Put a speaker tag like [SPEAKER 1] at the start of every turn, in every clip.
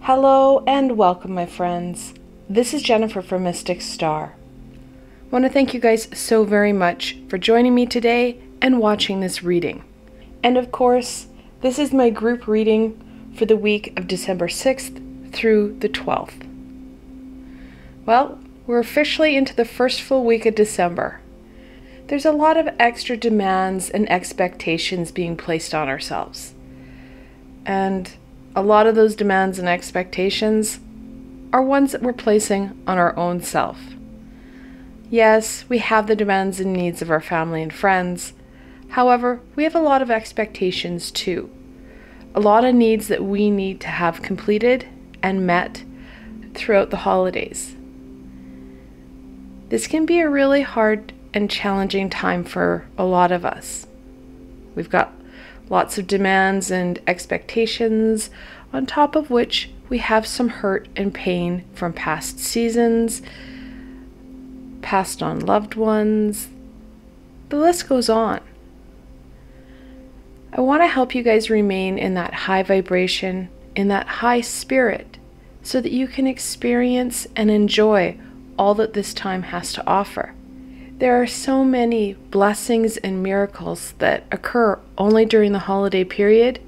[SPEAKER 1] Hello and welcome, my friends. This is Jennifer from Mystic Star. I want to thank you guys so very much for joining me today and watching this reading. And of course, this is my group reading for the week of December 6th through the 12th. Well, we're officially into the first full week of December. There's a lot of extra demands and expectations being placed on ourselves. And a lot of those demands and expectations are ones that we're placing on our own self. Yes, we have the demands and needs of our family and friends. However, we have a lot of expectations too. A lot of needs that we need to have completed and met throughout the holidays. This can be a really hard and challenging time for a lot of us. We've got lots of demands and expectations, on top of which we have some hurt and pain from past seasons, passed on loved ones. The list goes on. I want to help you guys remain in that high vibration, in that high spirit, so that you can experience and enjoy all that this time has to offer. There are so many blessings and miracles that occur only during the holiday period.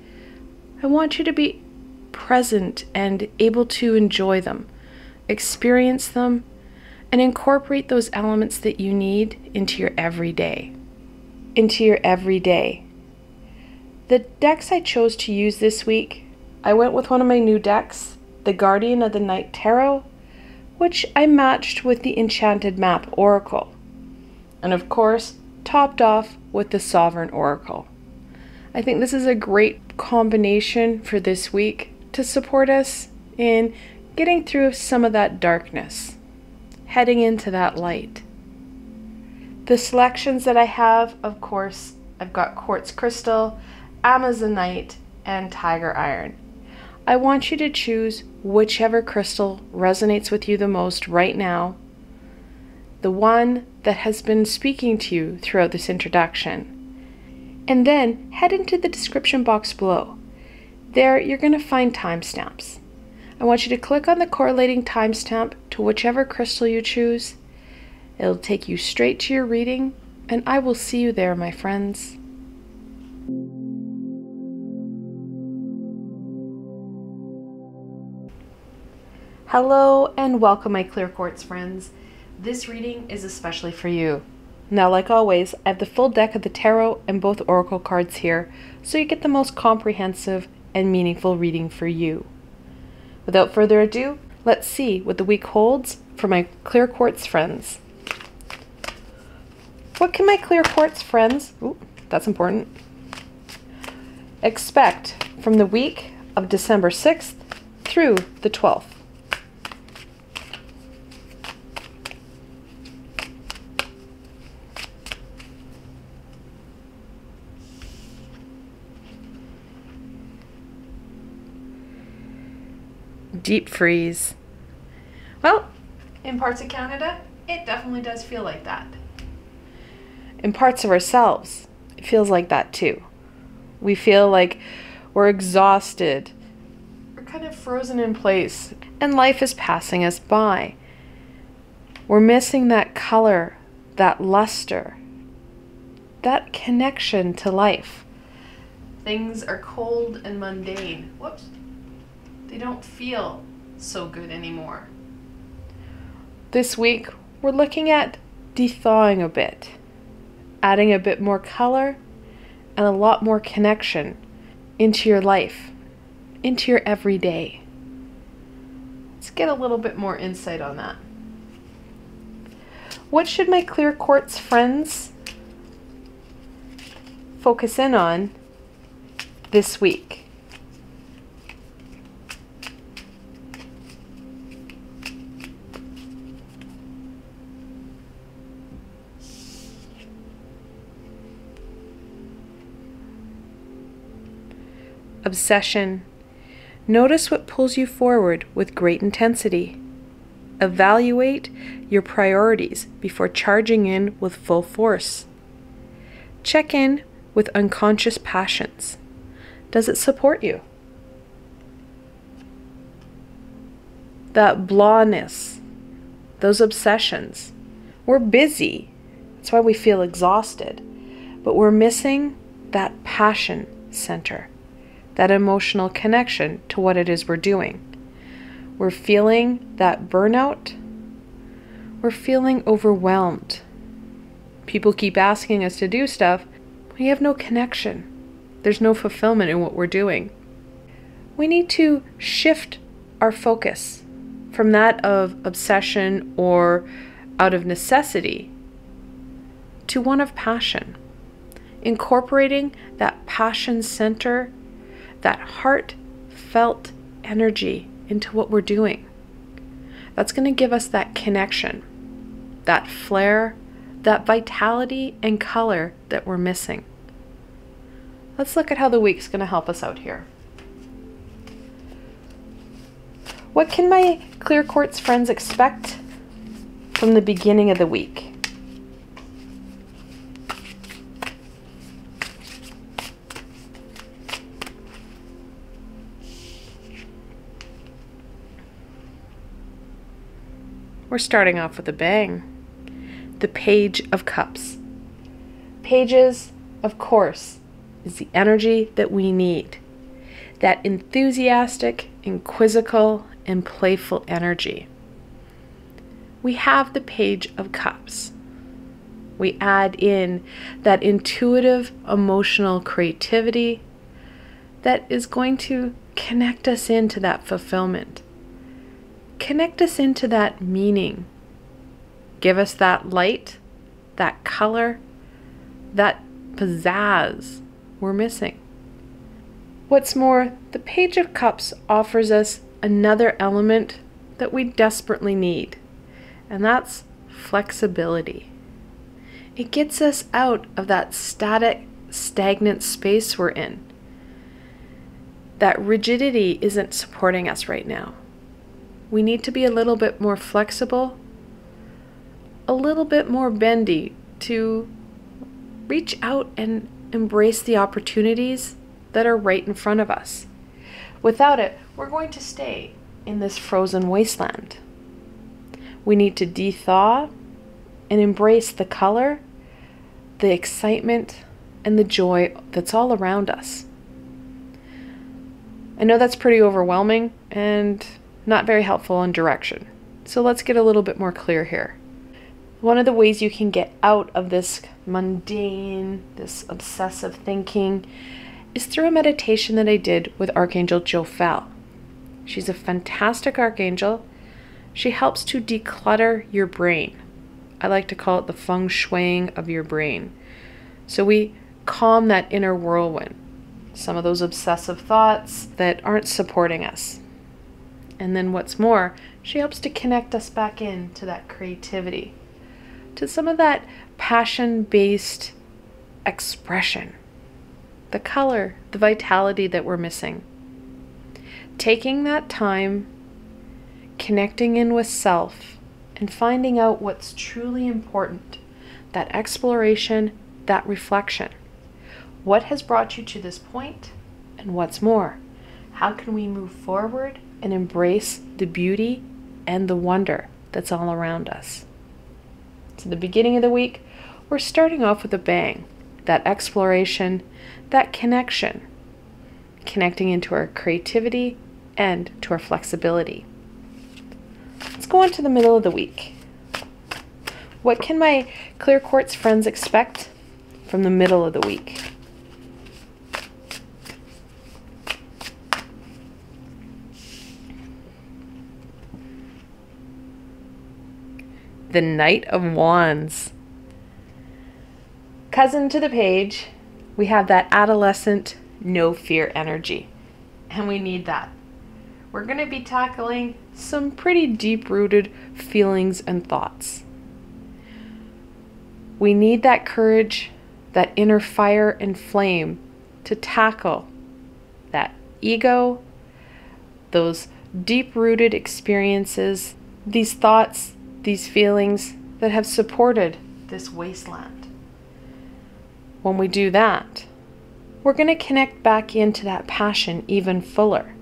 [SPEAKER 1] I want you to be present and able to enjoy them, experience them, and incorporate those elements that you need into your everyday. The decks I chose to use this week, I went with one of my new decks, the Guardian of the Night Tarot, which I matched with the Enchanted Map Oracle. And of course, topped off with the Sovereign Oracle. I think this is a great combination for this week to support us in getting through some of that darkness, heading into that light. The selections that I have, of course, I've got Quartz Crystal, Amazonite, and Tiger Iron. I want you to choose whichever crystal resonates with you the most right now, the one that has been speaking to you throughout this introduction. And then head into the description box below. There you're going to find timestamps. I want you to click on the correlating timestamp to whichever crystal you choose. It'll take you straight to your reading, and I will see you there, my friends. Hello and welcome, my clear quartz friends. This reading is especially for you. Now, like always, I have the full deck of the tarot and both oracle cards here, so you get the most comprehensive and meaningful reading for you. Without further ado, let's see what the week holds for my clear quartz friends. What can my clear quartz friends, that's important, expect from the week of December 6th through the 12th? Deep freeze. Well, in parts of Canada, it definitely does feel like that. In parts of ourselves, it feels like that too. We feel like we're exhausted. We're kind of frozen in place, and life is passing us by. We're missing that color, that luster, that connection to life. Things are cold and mundane. Whoops. They don't feel so good anymore. This week, we're looking at de-thawing a bit, adding a bit more color and a lot more connection into your life, into your everyday. Let's get a little bit more insight on that. What should my clear quartz friends focus in on this week? Obsession. Notice what pulls you forward with great intensity. Evaluate your priorities before charging in with full force. Check in with unconscious passions. Does it support you? that blahness, those obsessions. We're busy. That's why we feel exhausted. But we're missing that passion center, that emotional connection to what it is we're doing. We're feeling that burnout. We're feeling overwhelmed. People keep asking us to do stuff. We have no connection. There's no fulfillment in what we're doing. We need to shift our focus from that of obsession or out of necessity to one of passion. Incorporating that passion center, that heartfelt energy into what we're doing. That's going to give us that connection, that flair, that vitality and color that we're missing. Let's look at how the week's going to help us out here. What can my clear quartz friends expect from the beginning of the week? We're starting off with a bang. The Page of Cups. Pages, of course, is the energy that we need. That enthusiastic, inquisical, and playful energy. We have the Page of Cups. We add in that intuitive, emotional creativity that is going to connect us into that fulfillment. Connect us into that meaning. Give us that light, that color, that pizzazz we're missing. What's more, the Page of Cups offers us another element that we desperately need, and that's flexibility. It gets us out of that static, stagnant space we're in. That rigidity isn't supporting us right now. We need to be a little bit more flexible, a little bit more bendy to reach out and embrace the opportunities that are right in front of us. Without it, we're going to stay in this frozen wasteland. We need to de-thaw and embrace the color, the excitement, and the joy that's all around us. I know that's pretty overwhelming and not very helpful in direction. So let's get a little bit more clear here. One of the ways you can get out of this mundane, this obsessive thinking is through a meditation that I did with Archangel Jophiel. She's a fantastic archangel. She helps to declutter your brain. I like to call it the feng shuiing of your brain. So we calm that inner whirlwind, some of those obsessive thoughts that aren't supporting us. And then what's more, she helps to connect us back into that creativity, to some of that passion-based expression, the color, the vitality that we're missing. Taking that time, connecting in with self, and finding out what's truly important, that exploration, that reflection. What has brought you to this point, and what's more? How can we move forward and embrace the beauty and the wonder that's all around us? So the beginning of the week, we're starting off with a bang. That exploration, that connection, connecting into our creativity and to our flexibility. Let's go on to the middle of the week. What can my clear quartz friends expect from the middle of the week? The Knight of Wands. Cousin to the page, we have that adolescent, no fear energy. And we need that. We're going to be tackling some pretty deep-rooted feelings and thoughts. We need that courage, that inner fire and flame to tackle that ego, those deep-rooted experiences, these thoughts, these feelings that have supported this wasteland. When we do that, we're going to connect back into that passion even fuller.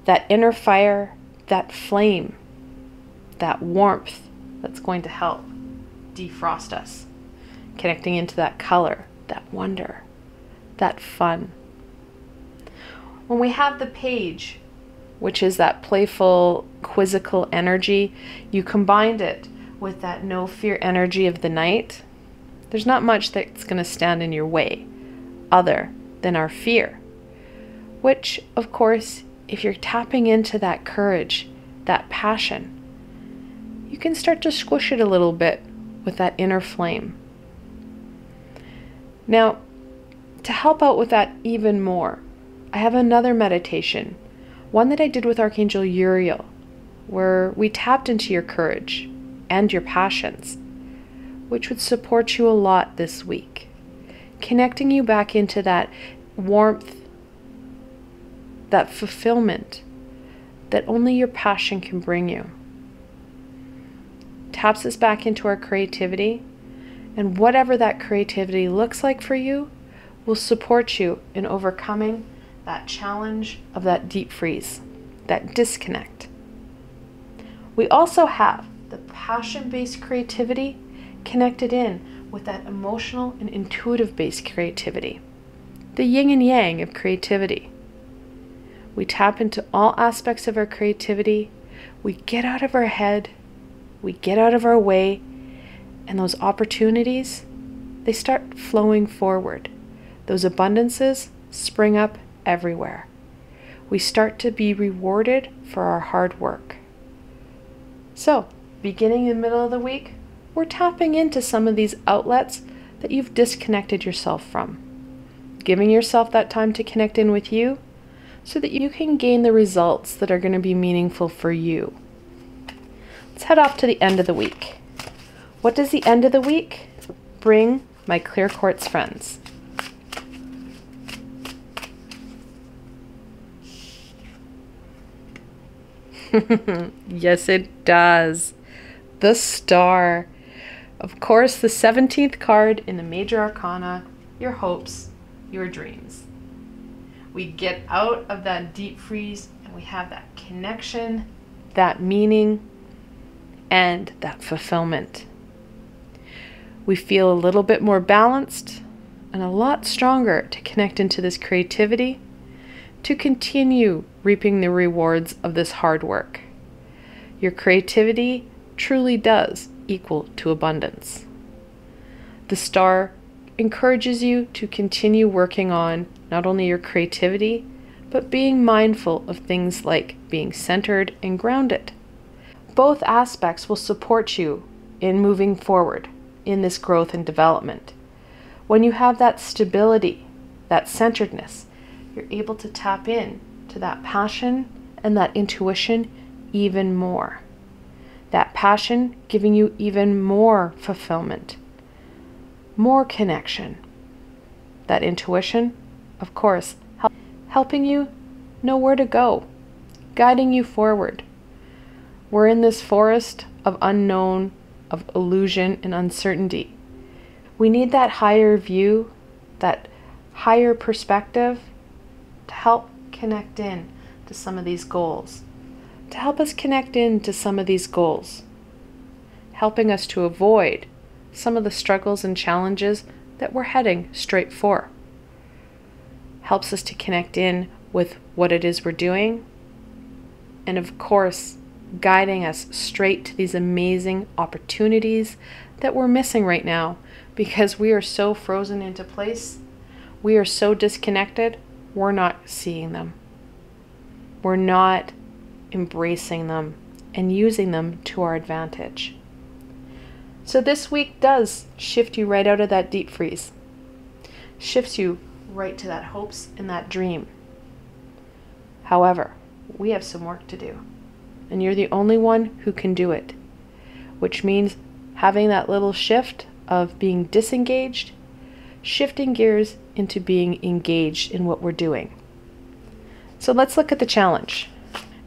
[SPEAKER 1] That inner fire, that flame, that warmth that's going to help defrost us. Connecting into that color, that wonder, that fun. When we have the page, which is that playful, quizzical energy, you combined it with that no fear energy of the night, there's not much that's going to stand in your way other than our fear. Which, of course, if you're tapping into that courage, that passion, you can start to squish it a little bit with that inner flame. Now, to help out with that even more, I have another meditation, one that I did with Archangel Uriel, where we tapped into your courage and your passions, which would support you a lot this week, connecting you back into that warmth, that fulfillment that only your passion can bring you. Taps us back into our creativity, and whatever that creativity looks like for you will support you in overcoming that challenge of that deep freeze, that disconnect. We also have the passion-based creativity connected in with that emotional and intuitive-based creativity, the yin and yang of creativity. We tap into all aspects of our creativity, we get out of our head, we get out of our way, and those opportunities, they start flowing forward. Those abundances spring up everywhere. We start to be rewarded for our hard work. So, beginning in the middle of the week, we're tapping into some of these outlets that you've disconnected yourself from. Giving yourself that time to connect in with you so that you can gain the results that are going to be meaningful for you. Let's head off to the end of the week. What does the end of the week bring my clear quartz friends? Yes, it does. The Star. Of course, the 17th card in the Major Arcana, your hopes, your dreams. We get out of that deep freeze and we have that connection, that meaning, and that fulfillment. We feel a little bit more balanced and a lot stronger to connect into this creativity, to continue reaping the rewards of this hard work. Your creativity truly does equal to abundance. The Star encourages you to continue working on not only your creativity, but being mindful of things like being centered and grounded. Both aspects will support you in moving forward in this growth and development. When you have that stability, that centeredness, you're able to tap in to that passion and that intuition even more. That passion giving you even more fulfillment, more connection. That intuition, of course, helping you know where to go, guiding you forward. We're in this forest of unknown, of illusion and uncertainty. We need that higher view, that higher perspective to help connect in to some of these goals, to help us connect in to some of these goals, helping us to avoid some of the struggles and challenges that we're heading straight for. Helps us to connect in with what it is we're doing, and of course, guiding us straight to these amazing opportunities that we're missing right now because we are so frozen into place, we are so disconnected, we're not seeing them. We're not embracing them and using them to our advantage. So this week does shift you right out of that deep freeze, shifts you right to that hopes and that dream. However, we have some work to do, and you're the only one who can do it, which means having that little shift of being disengaged, shifting gears into being engaged in what we're doing. So let's look at the challenge,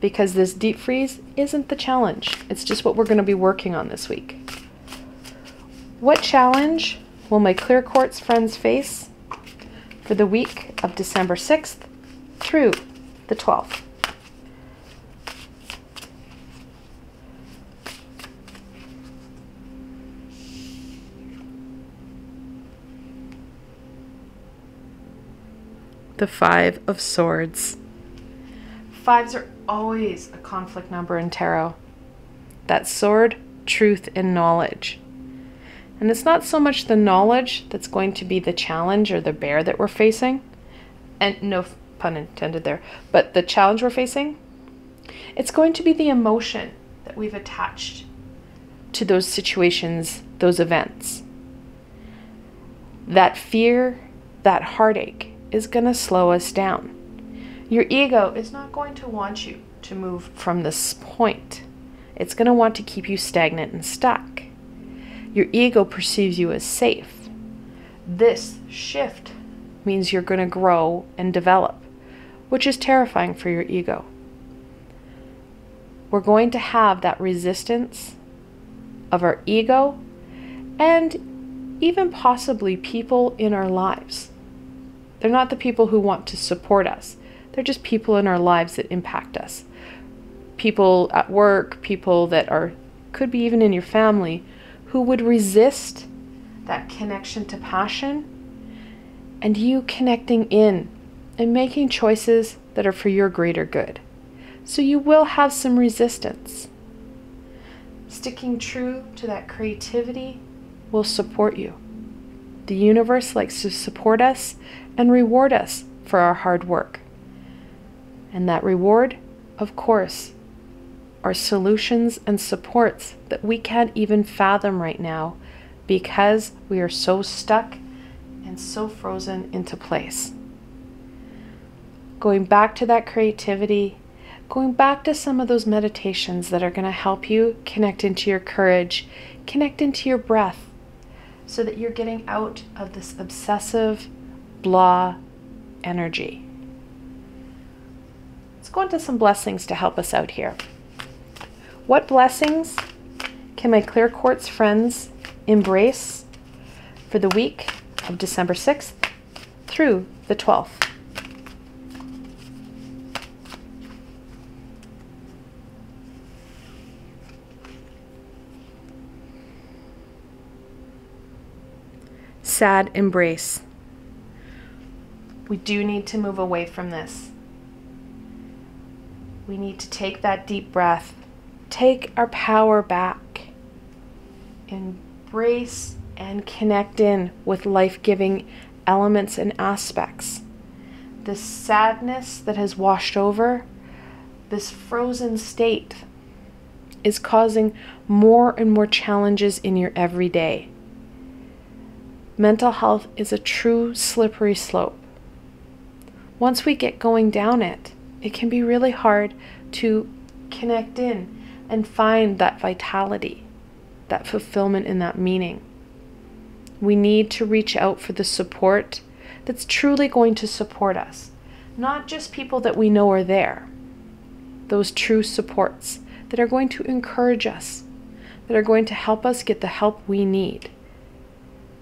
[SPEAKER 1] because this deep freeze isn't the challenge. It's just what we're going to be working on this week. What challenge will my clear quartz friends face for the week of December 6th through the 12th? the Five of Swords. Fives are always a conflict number in tarot. That sword, truth, and knowledge. And it's not so much the knowledge that's going to be the challenge or the bear that we're facing, and no pun intended there, but the challenge we're facing, it's going to be the emotion that we've attached to those situations, those events. That fear, that heartache is going to slow us down. Your ego is not going to want you to move from this point. It's going to want to keep you stagnant and stuck. Your ego perceives you as safe. This shift means you're going to grow and develop, which is terrifying for your ego. We're going to have that resistance of our ego and even possibly people in our lives. They're not the people who want to support us. They're just people in our lives that impact us. People at work, people that could be even in your family, who would resist that connection to passion and you connecting in and making choices that are for your greater good. So you will have some resistance. Sticking true to that creativity will support you. The universe likes to support us and reward us for our hard work. And that reward, of course, are solutions and supports that we can't even fathom right now because we are so stuck and so frozen into place. Going back to that creativity, going back to some of those meditations that are going to help you connect into your courage, connect into your breath, so that you're getting out of this obsessive, blah energy. Let's go into some blessings to help us out here. What blessings can my clear quartz friends embrace for the week of December 6th through the 12th? Sad embrace. We do need to move away from this. We need to take that deep breath, take our power back, embrace and connect in with life-giving elements and aspects. This sadness that has washed over, this frozen state, is causing more and more challenges in your everyday. Mental health is a true slippery slope. Once we get going down it, it can be really hard to connect in and find that vitality, that fulfillment, and that meaning. We need to reach out for the support that's truly going to support us. Not just people that we know are there. Those true supports that are going to encourage us, that are going to help us get the help we need.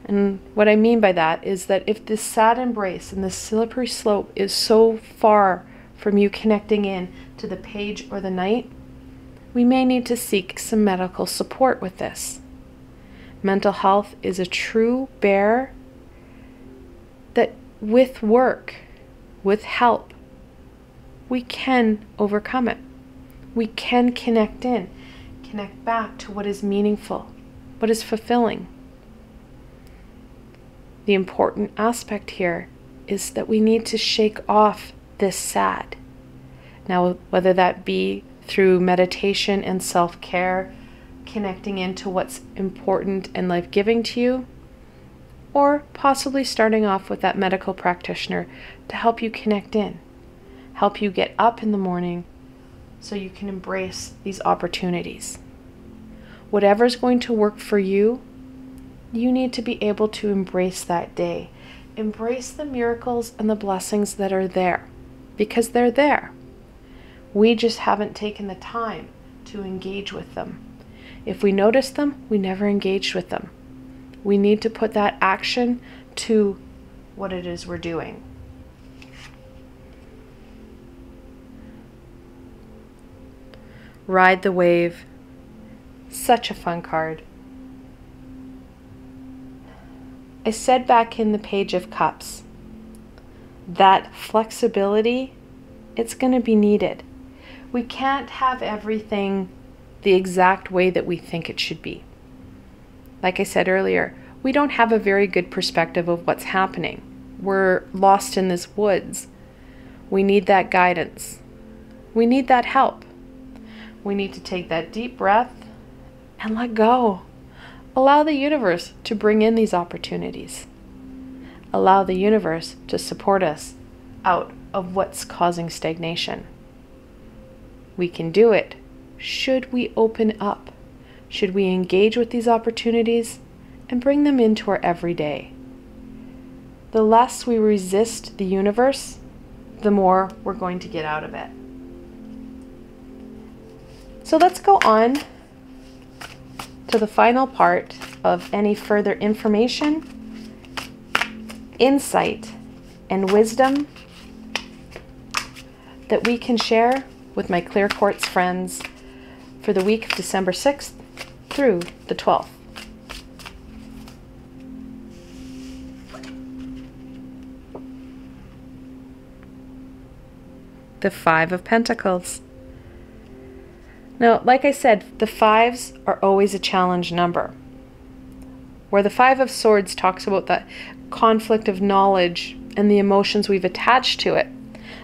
[SPEAKER 1] And what I mean by that is that if this sad embrace and this slippery slope is so far from you connecting in to the page or the knight, we may need to seek some medical support with this. Mental health is a true bear that with work, with help, we can overcome it. We can connect in, connect back to what is meaningful, what is fulfilling. The important aspect here is that we need to shake off this sad. Now, whether that be through meditation and self-care, connecting into what's important and life-giving to you, or possibly starting off with that medical practitioner to help you connect in, help you get up in the morning so you can embrace these opportunities. Whatever's going to work for you, you need to be able to embrace that day. Embrace the miracles and the blessings that are there, because they're there. We just haven't taken the time to engage with them. If we notice them, we never engaged with them. We need to put that action to what it is we're doing. Ride the wave. Such a fun card. I said back in the Page of Cups that flexibility, it's going to be needed. We can't have everything the exact way that we think it should be. Like I said earlier, we don't have a very good perspective of what's happening. We're lost in this woods. We need that guidance. We need that help. We need to take that deep breath and let go. Allow the universe to bring in these opportunities. Allow the universe to support us out of what's causing stagnation. We can do it should we open up, should we engage with these opportunities and bring them into our everyday. The less we resist the universe, the more we're going to get out of it. So let's go on to the final part of any further information, insight, and wisdom that we can share with my Clear Quartz friends for the week of December 6th through the 12th. The Five of Pentacles. Now, like I said, the fives are always a challenge number. Where the Five of Swords talks about that conflict of knowledge and the emotions we've attached to it,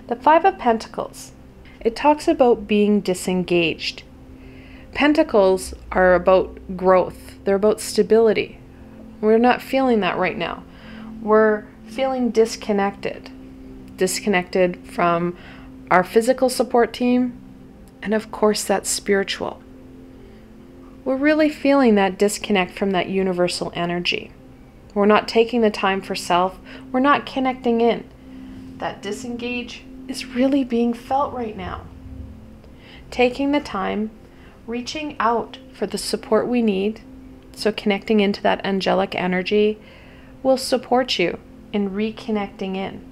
[SPEAKER 1] the Five of Pentacles, it talks about being disengaged. Pentacles are about growth. They're about stability. We're not feeling that right now. We're feeling disconnected. Disconnected from our physical support team, and of course that's spiritual. We're really feeling that disconnect from that universal energy. We're not taking the time for self. We're not connecting in. That disengage is really being felt right now. Taking the time, reaching out for the support we need, so connecting into that angelic energy will support you in reconnecting in.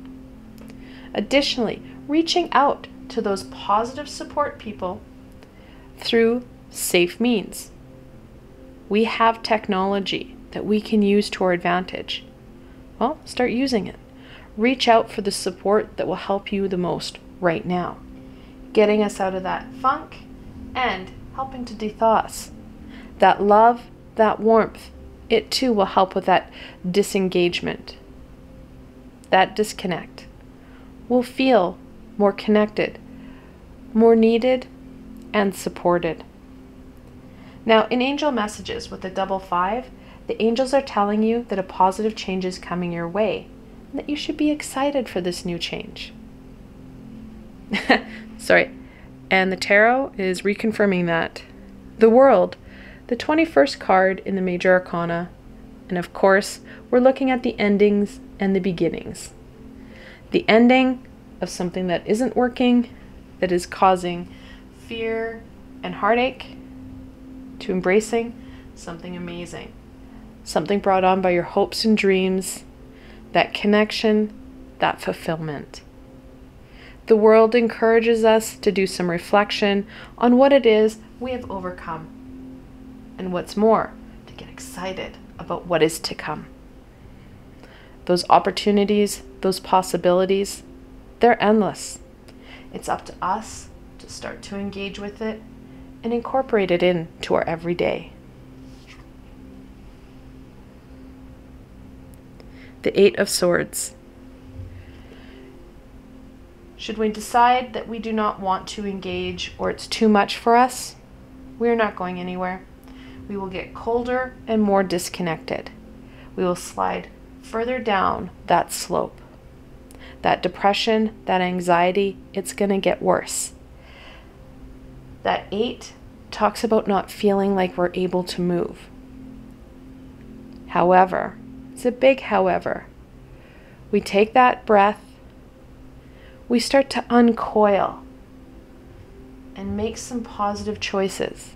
[SPEAKER 1] Additionally, reaching out to those positive support people through safe means. We have technology that we can use to our advantage. Well, start using it. Reach out for the support that will help you the most right now, getting us out of that funk and helping to dethaw us. That love, that warmth, it too will help with that disengagement, that disconnect. We'll feel more connected, more needed, and supported. Now, in angel messages with the double five, the angels are telling you that a positive change is coming your way, and that you should be excited for this new change. Sorry. And the tarot is reconfirming that. The World, the 21st card in the Major Arcana, and of course, we're looking at the endings and the beginnings. The ending of something that isn't working, that is causing fear and heartache, to embracing something amazing. Something brought on by your hopes and dreams, that connection, that fulfillment. The World encourages us to do some reflection on what it is we have overcome. And what's more, to get excited about what is to come. Those opportunities, those possibilities, they're endless. It's up to us to start to engage with it and incorporate it into our everyday. The Eight of Swords. Should we decide that we do not want to engage or it's too much for us, we are not going anywhere. We will get colder and more disconnected. We will slide further down that slope. That depression, that anxiety, it's going to get worse. That 8 talks about not feeling like we're able to move. However, it's a big however. We take that breath, we start to uncoil and make some positive choices.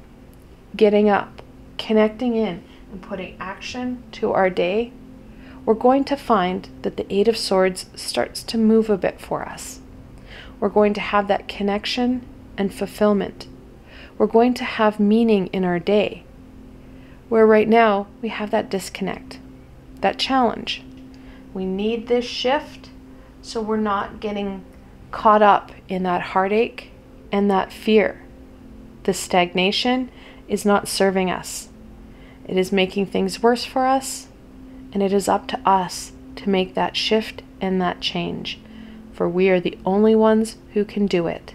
[SPEAKER 1] Getting up, connecting in, and putting action to our day, we're going to find that the Eight of Swords starts to move a bit for us. We're going to have that connection and fulfillment. We're going to have meaning in our day, where right now we have that disconnect, that challenge. We need this shift so we're not getting caught up in that heartache and that fear. The stagnation is not serving us. It is making things worse for us, and it is up to us to make that shift and that change, for we are the only ones who can do it.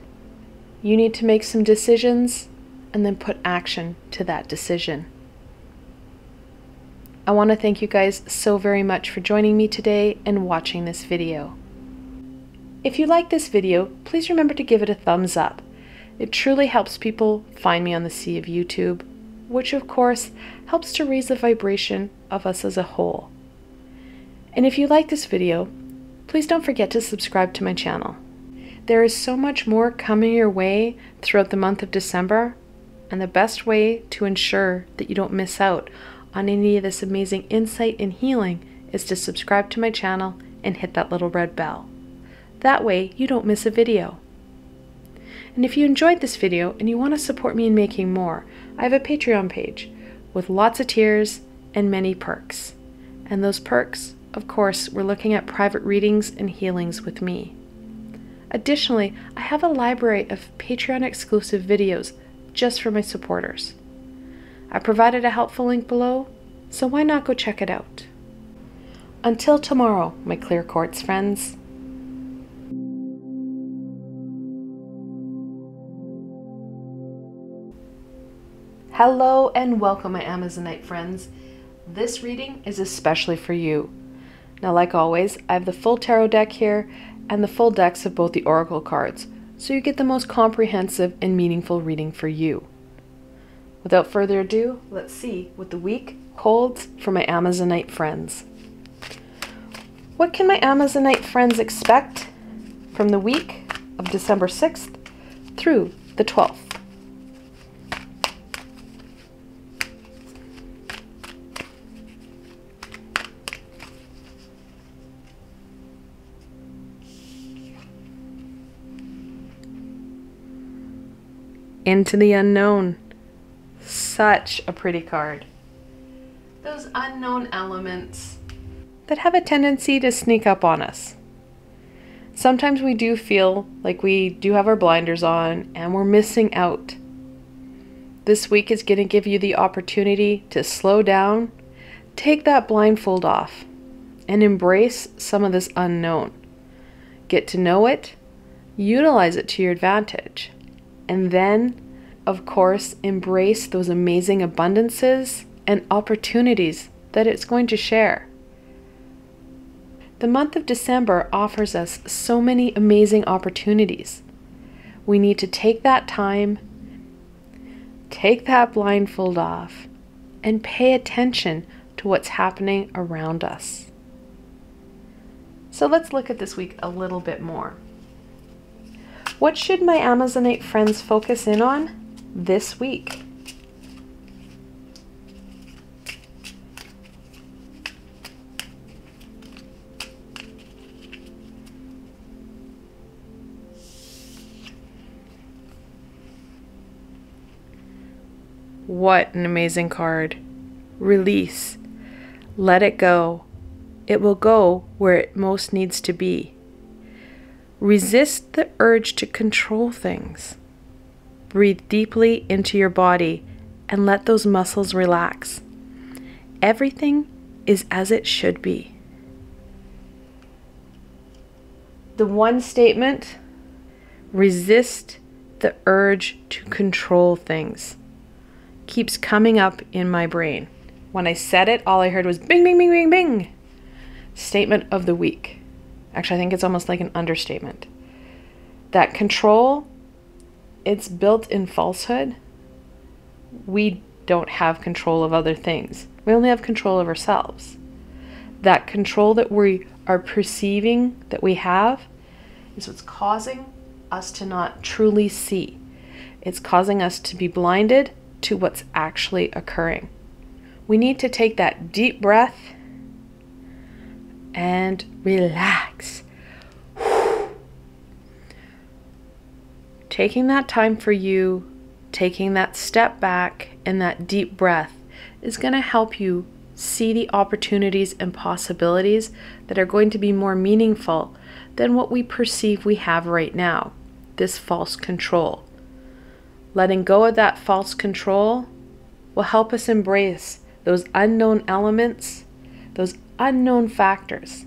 [SPEAKER 1] You need to make some decisions and then put action to that decision. I want to thank you guys so very much for joining me today and watching this video. If you like this video, please remember to give it a thumbs up. It truly helps people find me on the sea of YouTube, which of course helps to raise the vibration of us as a whole. And if you like this video, please don't forget to subscribe to my channel. There is so much more coming your way throughout the month of December, and the best way to ensure that you don't miss out on any of this amazing insight and healing is to subscribe to my channel and hit that little red bell. That way you don't miss a video. And if you enjoyed this video and you want to support me in making more, I have a Patreon page with lots of tiers and many perks. And those perks, of course, we're looking at private readings and healings with me. Additionally, I have a library of Patreon exclusive videos just for my supporters. I provided a helpful link below, so why not go check it out? Until tomorrow, my clear quartz friends. Hello and welcome, my Amazonite friends. This reading is especially for you. Now, like always, I have the full tarot deck here and the full decks of both the oracle cards, so you get the most comprehensive and meaningful reading for you. Without further ado, let's see what the week holds for my Amazonite friends. What can my Amazonite friends expect from the week of December 6th through the 12th? Into the unknown. Such a pretty card. Those unknown elements that have a tendency to sneak up on us. Sometimes we do feel like we do have our blinders on and we're missing out. This week is going to give you the opportunity to slow down, take that blindfold off, and embrace some of this unknown. Get to know it, utilize it to your advantage, and then, of course, embrace those amazing abundances and opportunities that it's going to share. The month of December offers us so many amazing opportunities. We need to take that time, take that blindfold off, and pay attention to what's happening around us. So let's look at this week a little bit more. What should my Amazonite friends focus in on this week? What an amazing card. Release. Let it go. It will go where it most needs to be. Resist the urge to control things. Breathe deeply into your body and let those muscles relax. Everything is as it should be. The one statement, resist the urge to control things, keeps coming up in my brain. When I said it, all I heard was bing, bing, bing, bing, bing. Statement of the week. Actually, I think it's almost like an understatement. That control, it's built in falsehood. We don't have control of other things. We only have control of ourselves. That control that we are perceiving that we have is what's causing us to not truly see. It's causing us to be blinded to what's actually occurring. We need to take that deep breath and relax. Taking that time for you, taking that step back and that deep breath is going to help you see the opportunities and possibilities that are going to be more meaningful than what we perceive we have right now, this false control. Letting go of that false control will help us embrace those unknown elements, those unknown factors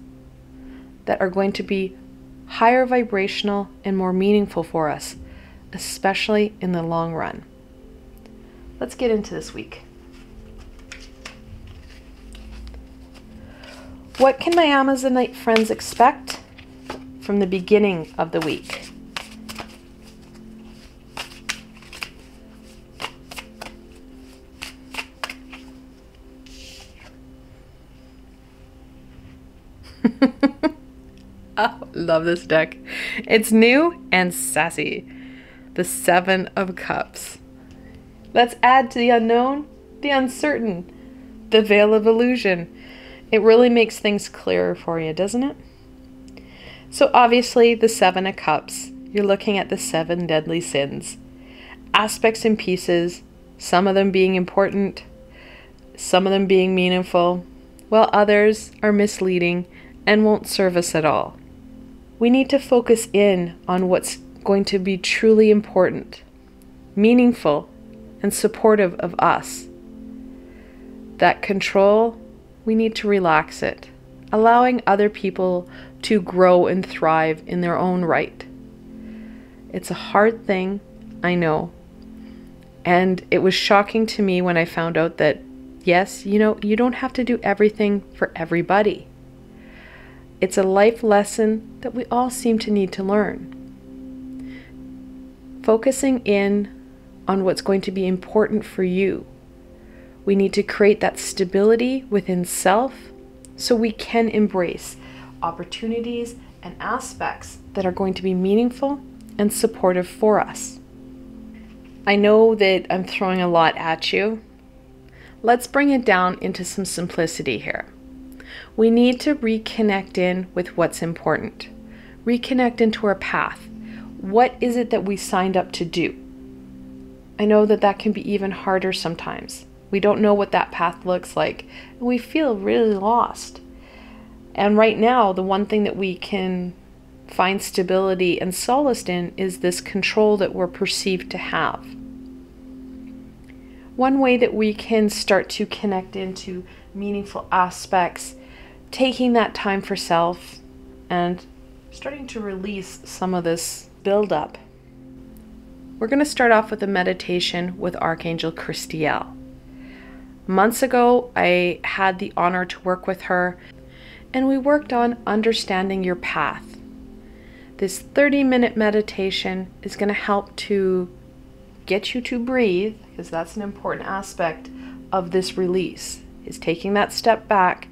[SPEAKER 1] that are going to be higher vibrational and more meaningful for us, especially in the long run. Let's get into this week. What can my Amazonite friends expect from the beginning of the week? Oh, love this deck. It's new and sassy. The Seven of Cups. Let's add to the unknown, the uncertain, the veil of illusion. It really makes things clearer for you, doesn't it? So obviously, the Seven of Cups, you're looking at the 7 deadly sins. Aspects and pieces, some of them being important, some of them being meaningful, while others are misleading and won't serve us at all. We need to focus in on what's going to be truly important, meaningful, and supportive of us. That control, we need to relax it, allowing other people to grow and thrive in their own right. It's a hard thing, I know. And it was shocking to me when I found out that, yes, you don't have to do everything for everybody. It's a life lesson that we all seem to need to learn. Focusing in on what's going to be important for you. We need to create that stability within self so we can embrace opportunities and aspects that are going to be meaningful and supportive for us. I know that I'm throwing a lot at you. Let's bring it down into some simplicity here. We need to reconnect in with what's important. Reconnect into our path. What is it that we signed up to do? I know that can be even harder sometimes. We don't know what that path looks like, and we feel really lost. And right now, the one thing that we can find stability and solace in is this control that we're perceived to have. One way that we can start to connect into meaningful aspects, taking that time for self and starting to release some of this buildup. We're going to start off with a meditation with Archangel Christiel. Months ago, I had the honor to work with her, and we worked on understanding your path. This 30-minute meditation is going to help to get you to breathe, because that's an important aspect of this release, is taking that step back,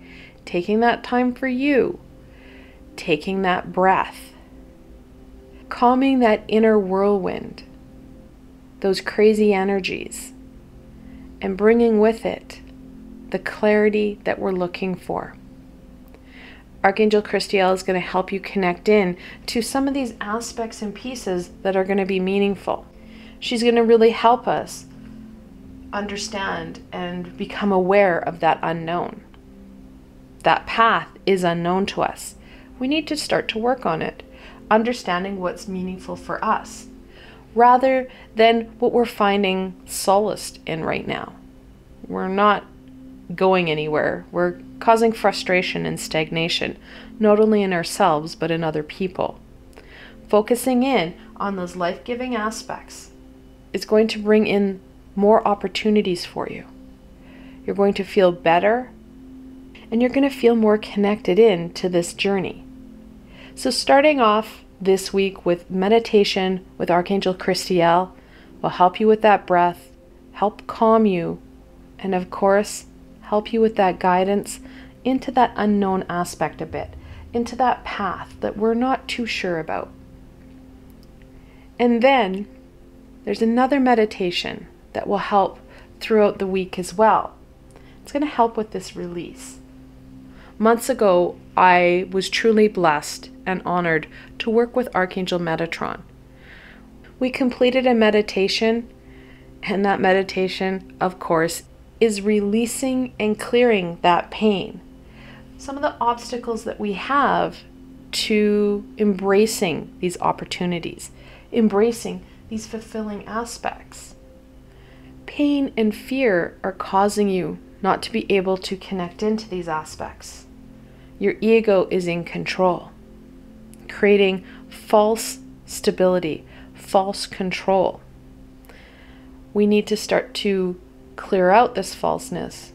[SPEAKER 1] taking that time for you, taking that breath, calming that inner whirlwind, those crazy energies, and bringing with it the clarity that we're looking for. Archangel Christiel is going to help you connect in to some of these aspects and pieces that are going to be meaningful. She's going to really help us understand and become aware of that unknown. That path is unknown to us. We need to start to work on it, understanding what's meaningful for us, rather than what we're finding solace in right now. We're not going anywhere. We're causing frustration and stagnation, not only in ourselves, but in other people. Focusing in on those life-giving aspects is going to bring in more opportunities for you. You're going to feel better, and you're going to feel more connected in to this journey. So starting off this week with meditation with Archangel Christiel will help you with that breath, help calm you, and of course, help you with that guidance into that unknown aspect a bit, into that path that we're not too sure about. And then there's another meditation that will help throughout the week as well. It's going to help with this release. Months ago, I was truly blessed and honored to work with Archangel Metatron. We completed a meditation, and that meditation, of course, is releasing and clearing that pain. Some of the obstacles that we have to embracing these opportunities, embracing these fulfilling aspects. Pain and fear are causing you not to be able to connect into these aspects. Your ego is in control, creating false stability, false control. We need to start to clear out this falseness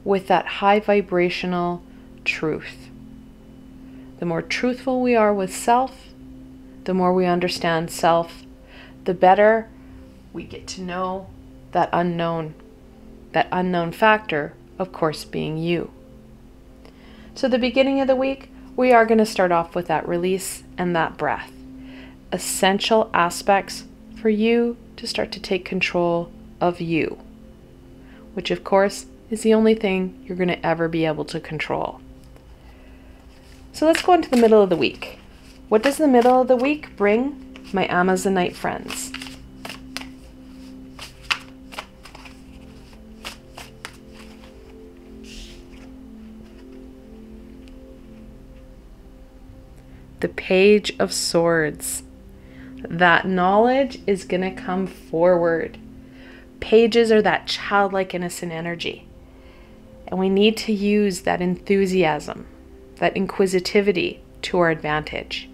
[SPEAKER 1] with that high vibrational truth. The more truthful we are with self, the more we understand self, the better we get to know that unknown factor, of course, being you. So the beginning of the week, we are going to start off with that release and that breath. Essential aspects for you to start to take control of you, which of course is the only thing you're going to ever be able to control. So let's go into the middle of the week. What does the middle of the week bring, my Amazonite friends? The Page of Swords. That knowledge is going to come forward. Pages are that childlike innocent energy. And we need to use that enthusiasm, that inquisitivity to our advantage.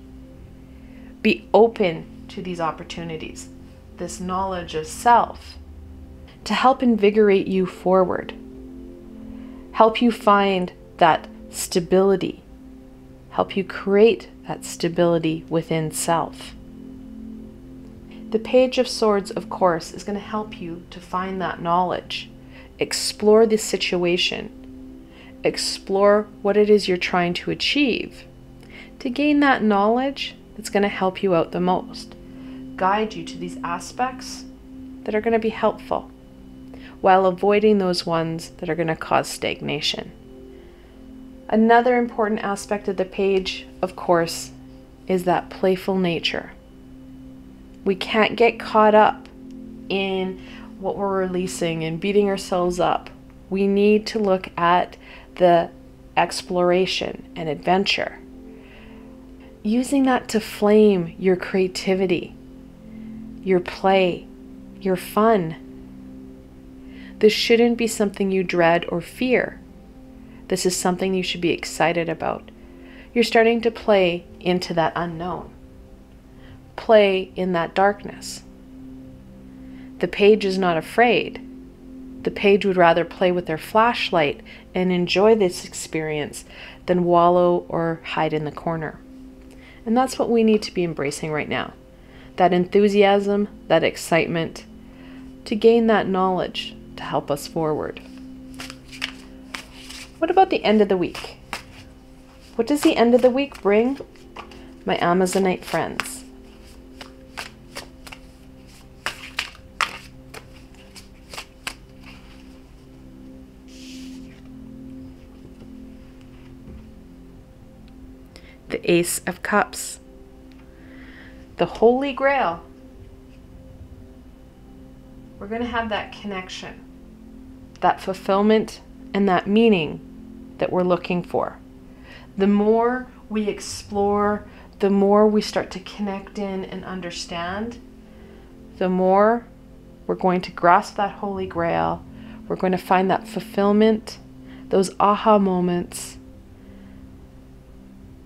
[SPEAKER 1] Be open to these opportunities, this knowledge of self, to help invigorate you forward. Help you find that stability. Help you create that stability within self. The Page of Swords, of course, is going to help you to find that knowledge. Explore the situation. Explore what it is you're trying to achieve. To gain that knowledge that's going to help you out the most. Guide you to these aspects that are going to be helpful, while avoiding those ones that are going to cause stagnation. Another important aspect of the page, of course, is that playful nature. We can't get caught up in what we're releasing and beating ourselves up. We need to look at the exploration and adventure. Using that to flame your creativity, your play, your fun. This shouldn't be something you dread or fear. This is something you should be excited about. You're starting to play into that unknown. Play in that darkness. The page is not afraid. The page would rather play with their flashlight and enjoy this experience than wallow or hide in the corner. And that's what we need to be embracing right now. That enthusiasm, that excitement, to gain that knowledge to help us forward. What about the end of the week? What does the end of the week bring, my Amazonite friends? The Ace of Cups. The Holy Grail. We're going to have that connection, that fulfillment, and that meaning that we're looking for. The more we explore, the more we start to connect in and understand, the more we're going to grasp that Holy Grail. We're going to find that fulfillment, those aha moments,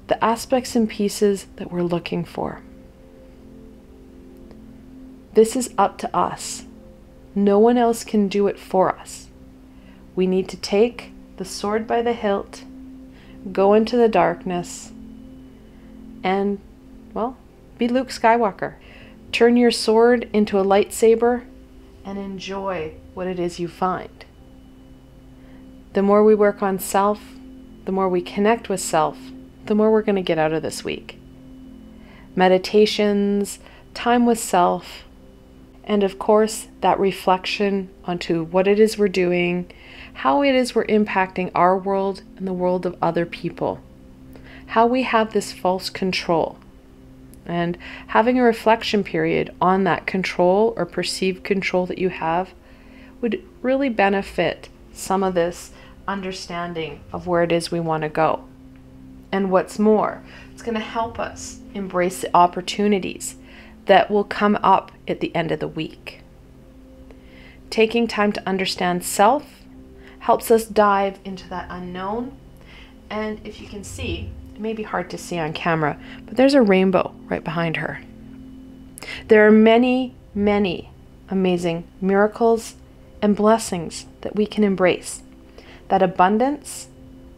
[SPEAKER 1] the aspects and pieces that we're looking for. This is up to us. No one else can do it for us. We need to take the sword by the hilt, go into the darkness, and, well, be Luke Skywalker. Turn your sword into a lightsaber and enjoy what it is you find. The more we work on self, the more we connect with self, the more we're going to get out of this week. Meditations, time with self, and of course, that reflection onto what it is we're doing, how it is we're impacting our world and the world of other people, how we have this false control, and having a reflection period on that control or perceived control that you have would really benefit some of this understanding of where it is we want to go. And what's more, it's going to help us embrace the opportunities that will come up at the end of the week. Taking time to understand self helps us dive into that unknown. And if you can see, it may be hard to see on camera, but there's a rainbow right behind her. There are many, many amazing miracles and blessings that we can embrace. That abundance,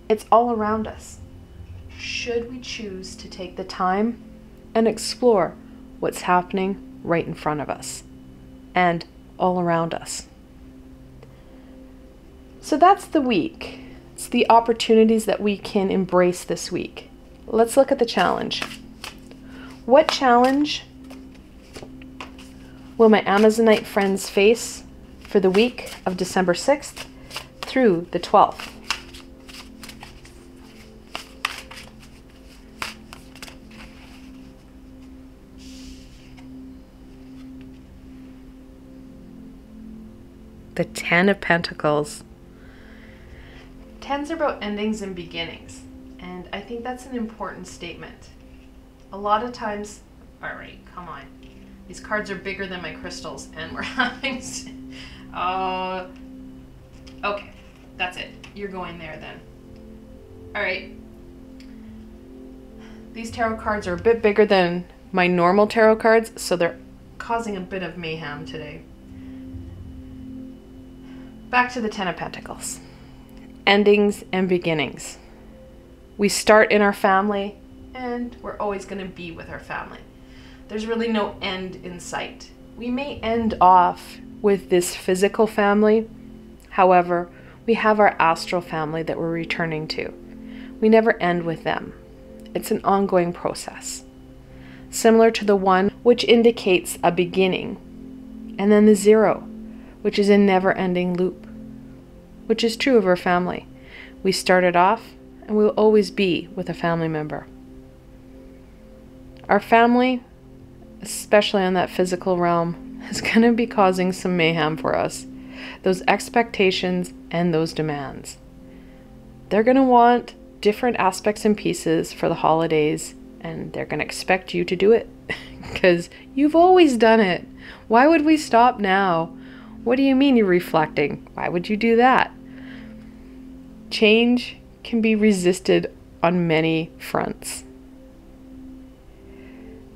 [SPEAKER 1] it's all around us. Should we choose to take the time and explore what's happening right in front of us and all around us. So that's the week. It's the opportunities that we can embrace this week. Let's look at the challenge. What challenge will my Amazonite friends face for the week of December 6th through the 12th? The 10 of Pentacles. Tens are about endings and beginnings, and I think that's an important statement. A lot of times, all right, come on. These cards are bigger than my crystals, and we're having, okay, that's it. You're going there then. All right. These tarot cards are a bit bigger than my normal tarot cards, so they're causing a bit of mayhem today. Back to the 10 of Pentacles. Endings and beginnings. We start in our family, and we're always going to be with our family. There's really no end in sight. We may end off with this physical family. However, we have our astral family that we're returning to. We never end with them. It's an ongoing process. Similar to the 1, which indicates a beginning, and then the 0, which is a never-ending loop, which is true of our family. We started off, and we will always be with a family member. Our family, especially on that physical realm, is going to be causing some mayhem for us. Those expectations and those demands. They're going to want different aspects and pieces for the holidays, and they're going to expect you to do it because you've always done it. Why would we stop now? What do you mean you're reflecting? Why would you do that? Change can be resisted on many fronts.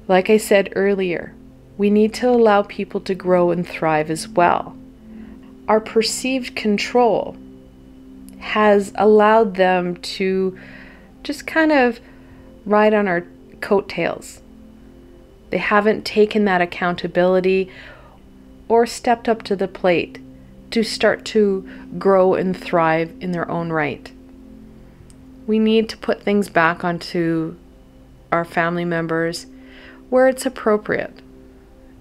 [SPEAKER 1] Like I said earlier, we need to allow people to grow and thrive as well. Our perceived control has allowed them to just kind of ride on our coattails. They haven't taken that accountability or stepped up to the plate to start to grow and thrive in their own right. We need to put things back onto our family members where it's appropriate.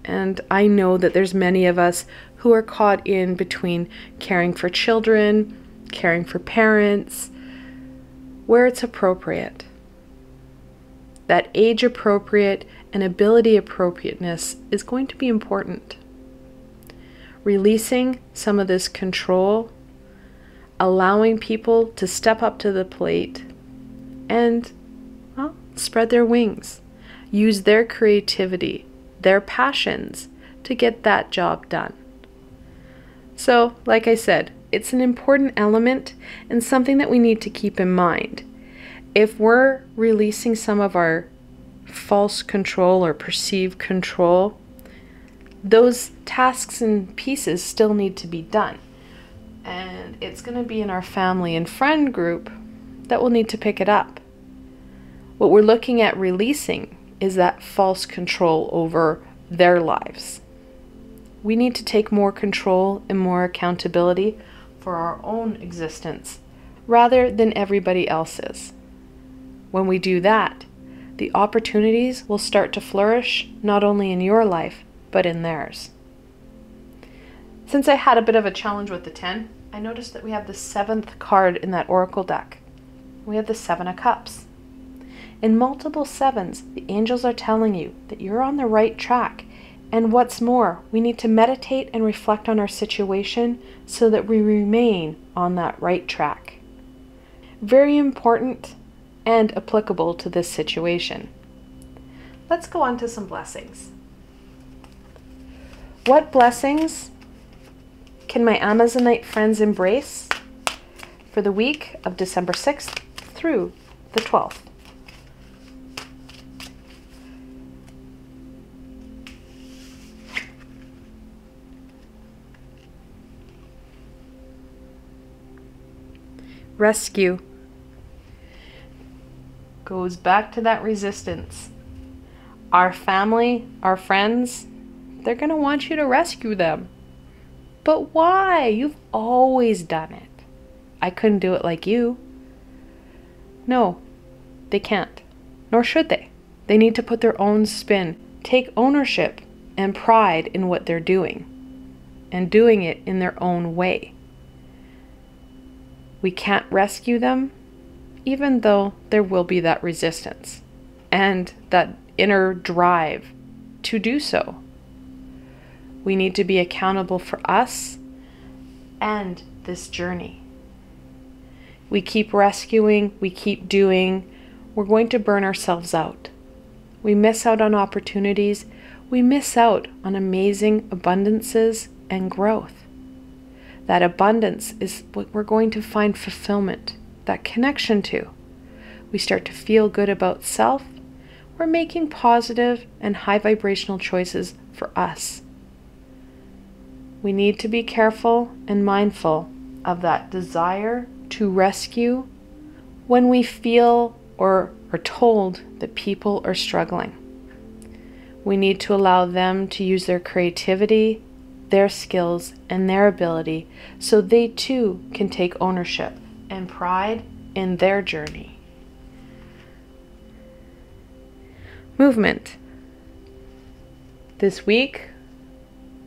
[SPEAKER 1] And I know that there's many of us who are caught in between caring for children, caring for parents, where it's appropriate. That age appropriate and ability appropriateness is going to be important. Releasing some of this control, allowing people to step up to the plate and, well, spread their wings, use their creativity, their passions to get that job done. So, like I said, it's an important element and something that we need to keep in mind. If we're releasing some of our false control or perceived control, those tasks and pieces still need to be done. And it's going to be in our family and friend group that will need to pick it up. What we're looking at releasing is that false control over their lives. We need to take more control and more accountability for our own existence rather than everybody else's. When we do that, the opportunities will start to flourish not only in your life, but in theirs. Since I had a bit of a challenge with the 10, I noticed that we have the 7th card in that Oracle deck. We have the 7 of Cups. In multiple 7s, the angels are telling you that you're on the right track And what's more, we need to meditate and reflect on our situation so that we remain on that right track. Very important and applicable to this situation. Let's go on to some blessings. What blessings can my Amazonite friends embrace for the week of December 6th through the 12th? Rescue. Goes back to that resistance. Our family, our friends, they're going to want you to rescue them. But why? You've always done it. I couldn't do it like you. No, they can't. Nor should they. They need to put their own spin, take ownership and pride in what they're doing, and doing it in their own way. We can't rescue them, even though there will be that resistance and that inner drive to do so. We need to be accountable for us and this journey. We keep rescuing, we keep doing, we're going to burn ourselves out. We miss out on opportunities, we miss out on amazing abundances and growth. That abundance is what we're going to find fulfillment, that connection to. We start to feel good about self. We're making positive and high vibrational choices for us. We need to be careful and mindful of that desire to rescue when we feel or are told that people are struggling. We need to allow them to use their creativity, their skills, and their ability so they too can take ownership and pride in their journey. Movement. This week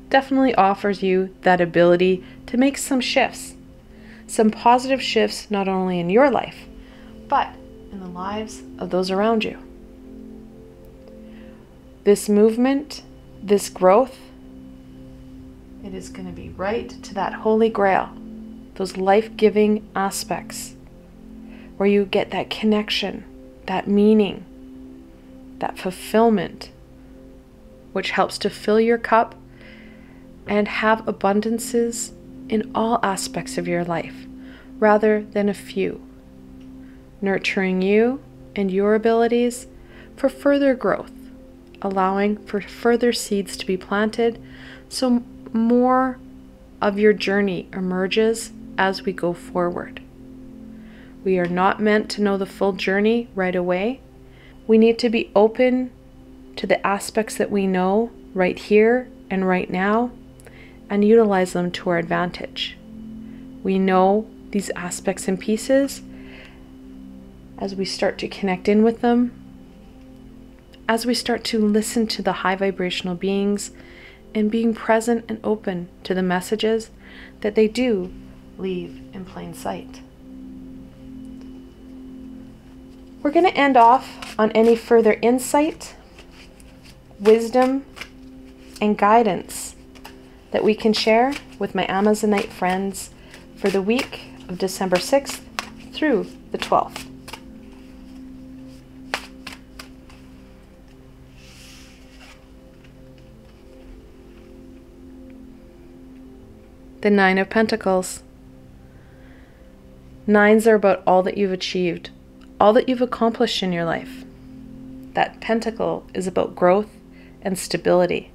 [SPEAKER 1] definitely offers you that ability to make some shifts, some positive shifts not only in your life, but in the lives of those around you. This movement, this growth, it is going to be right to that holy grail, those life-giving aspects where you get that connection, that meaning, that fulfillment, which helps to fill your cup and have abundances in all aspects of your life rather than a few, nurturing you and your abilities for further growth, allowing for further seeds to be planted so more of your journey emerges as we go forward. We are not meant to know the full journey right away. We need to be open to the aspects that we know right here and right now and utilize them to our advantage. We know these aspects and pieces as we start to connect in with them, as we start to listen to the high vibrational beings and being present and open to the messages that they do leave in plain sight. We're going to end off on any further insight, wisdom, and guidance that we can share with my Amazonite friends for the week of December 6th through the 12th. The Nine of Pentacles. Nines are about all that you've achieved, all that you've accomplished in your life. That pentacle is about growth and stability.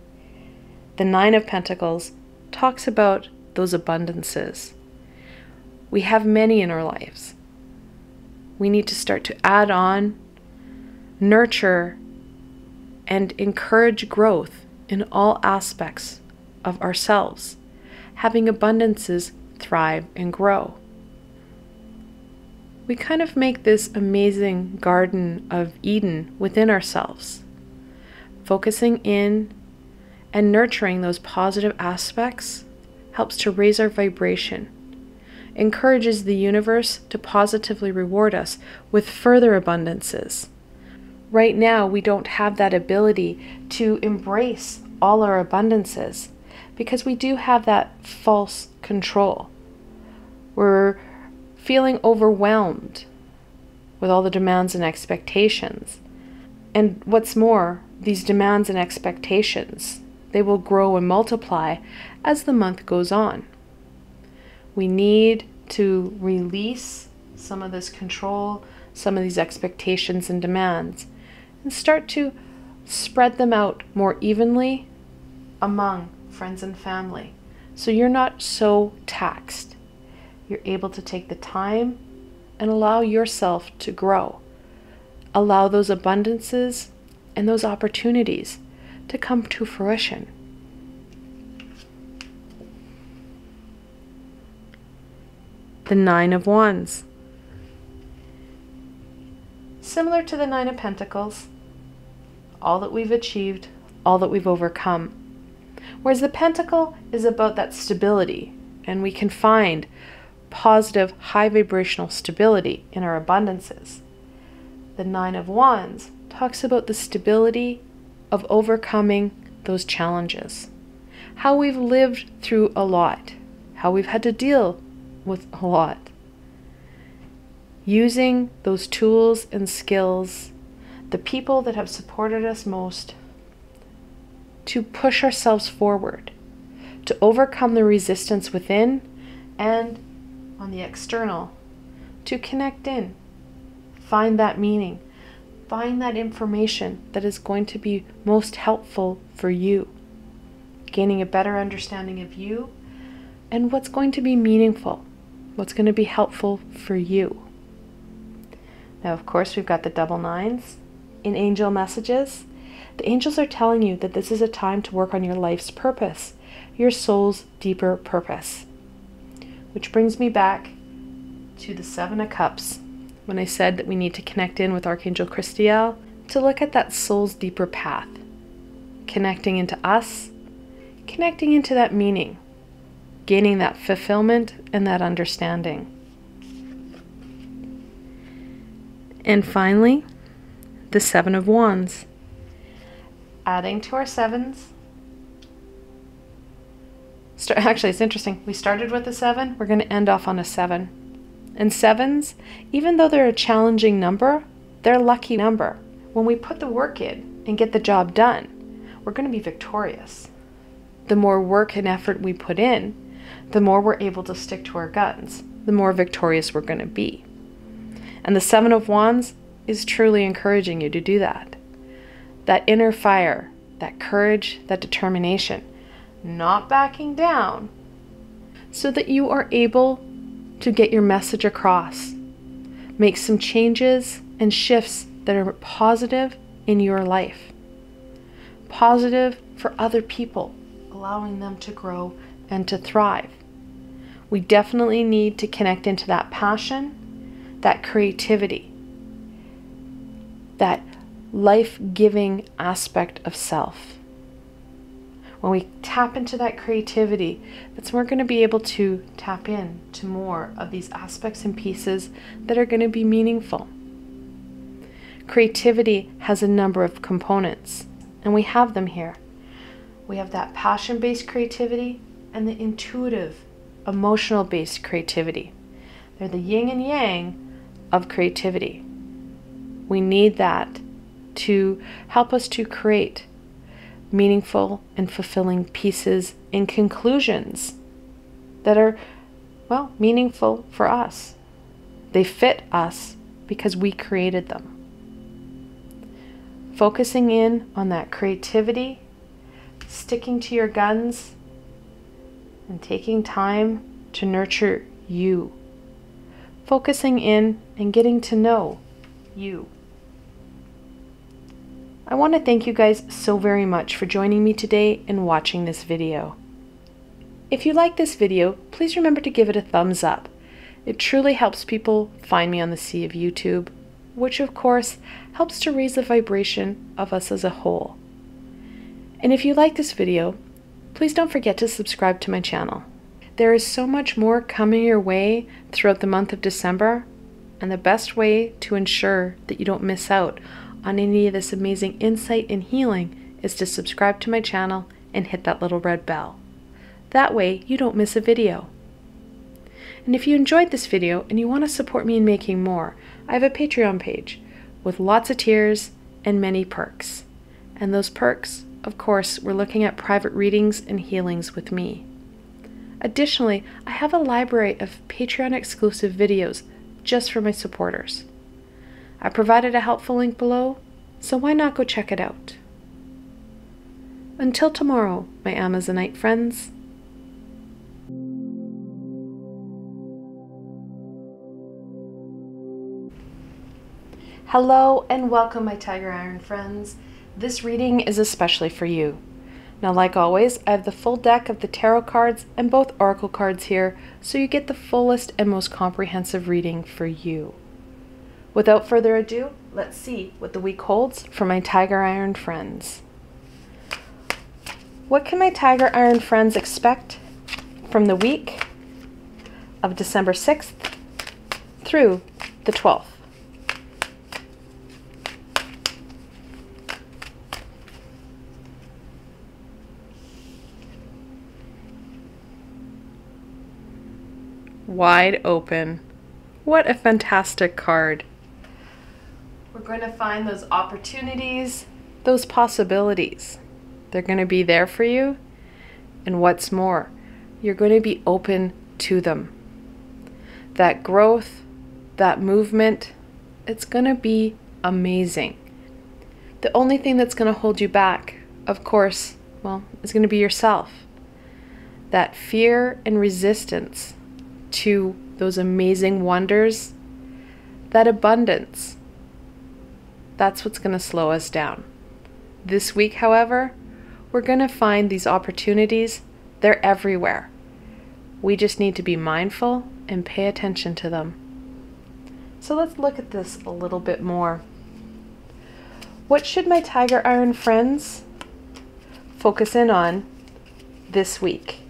[SPEAKER 1] The Nine of Pentacles talks about those abundances. We have many in our lives. We need to start to add on, nurture, and encourage growth in all aspects of ourselves, having abundances thrive and grow. We kind of make this amazing garden of Eden within ourselves, focusing in and nurturing those positive aspects helps to raise our vibration, encourages the universe to positively reward us with further abundances. Right now, we don't have that ability to embrace all our abundances, because we do have that false control. We're feeling overwhelmed with all the demands and expectations. And what's more, these demands and expectations, they will grow and multiply as the month goes on. We need to release some of this control, some of these expectations and demands, and start to spread them out more evenly among friends and family. So you're not so taxed. You're able to take the time and allow yourself to grow. Allow those abundances and those opportunities to come to fruition. The Nine of Wands. Similar to the Nine of Pentacles, all that we've achieved, all that we've overcome. Whereas the Pentacle is about that stability, and we can find positive, high vibrational stability in our abundances. The Nine of Wands talks about the stability of overcoming those challenges. How we've lived through a lot, how we've had to deal with a lot. Using those tools and skills, the people that have supported us most, to push ourselves forward, to overcome the resistance within and on the external, to connect in, find that meaning, find that information that is going to be most helpful for you, gaining a better understanding of you and what's going to be meaningful, what's going to be helpful for you. Now, of course, we've got the double nines in angel messages. The angels are telling you that this is a time to work on your life's purpose, your soul's deeper purpose. Which brings me back to the Seven of Cups, when I said that we need to connect in with Archangel Christiel to look at that soul's deeper path, connecting into us, connecting into that meaning, gaining that fulfillment and that understanding. And finally, the Seven of Wands. Adding to our sevens. Actually, it's interesting. We started with a 7. We're going to end off on a 7. And 7s, even though they're a challenging number, they're a lucky number. When we put the work in and get the job done, we're going to be victorious. The more work and effort we put in, the more we're able to stick to our guns, the more victorious we're going to be. And the Seven of Wands is truly encouraging you to do that. That inner fire, that courage, that determination, not backing down, so that you are able to get your message across, make some changes and shifts that are positive in your life, positive for other people, allowing them to grow and to thrive. We definitely need to connect into that passion, that creativity, that life-giving aspect of self. When we tap into that creativity, that's when we're going to be able to tap in to more of these aspects and pieces that are going to be meaningful. Creativity has a number of components, and we have them here. We have that passion-based creativity and the intuitive, emotional-based creativity. They're the yin and yang of creativity. We need that to help us to create meaningful and fulfilling pieces and conclusions that are, well, meaningful for us. They fit us because we created them. Focusing in on that creativity, sticking to your guns, and taking time to nurture you. Focusing in and getting to know you. I want to thank you guys so very much for joining me today and watching this video. If you like this video, please remember to give it a thumbs up. It truly helps people find me on the sea of YouTube, which of course helps to raise the vibration of us as a whole. And if you like this video, please don't forget to subscribe to my channel. There is so much more coming your way throughout the month of December, and the best way to ensure that you don't miss out on any of this amazing insight and healing is to subscribe to my channel and hit that little red bell. That way you don't miss a video. And if you enjoyed this video and you want to support me in making more, I have a Patreon page with lots of tiers and many perks. And those perks, of course, we're looking at private readings and healings with me. Additionally, I have a library of Patreon exclusive videos just for my supporters. I provided a helpful link below, so why not go check it out? Until tomorrow, my Amazonite friends. Hello and welcome, my Tiger Iron friends. This reading is especially for you. Now, like always, I have the full deck of the tarot cards and both oracle cards here, so you get the fullest and most comprehensive reading for you. Without further ado, let's see what the week holds for my Tiger Iron friends. What can my Tiger Iron friends expect from the week of December 6th through the 12th? Wide open. What a fantastic card. We're going to find those opportunities, those possibilities. They're going to be there for you. And what's more, you're going to be open to them. That growth, that movement, it's going to be amazing. The only thing that's going to hold you back, of course, well, is going to be yourself. That fear and resistance to those amazing wonders, that abundance, that's what's going to slow us down. This week, however, we're going to find these opportunities. They're everywhere. We just need to be mindful and pay attention to them. So let's look at this a little bit more. What should my Tiger Iron friends focus in on this week?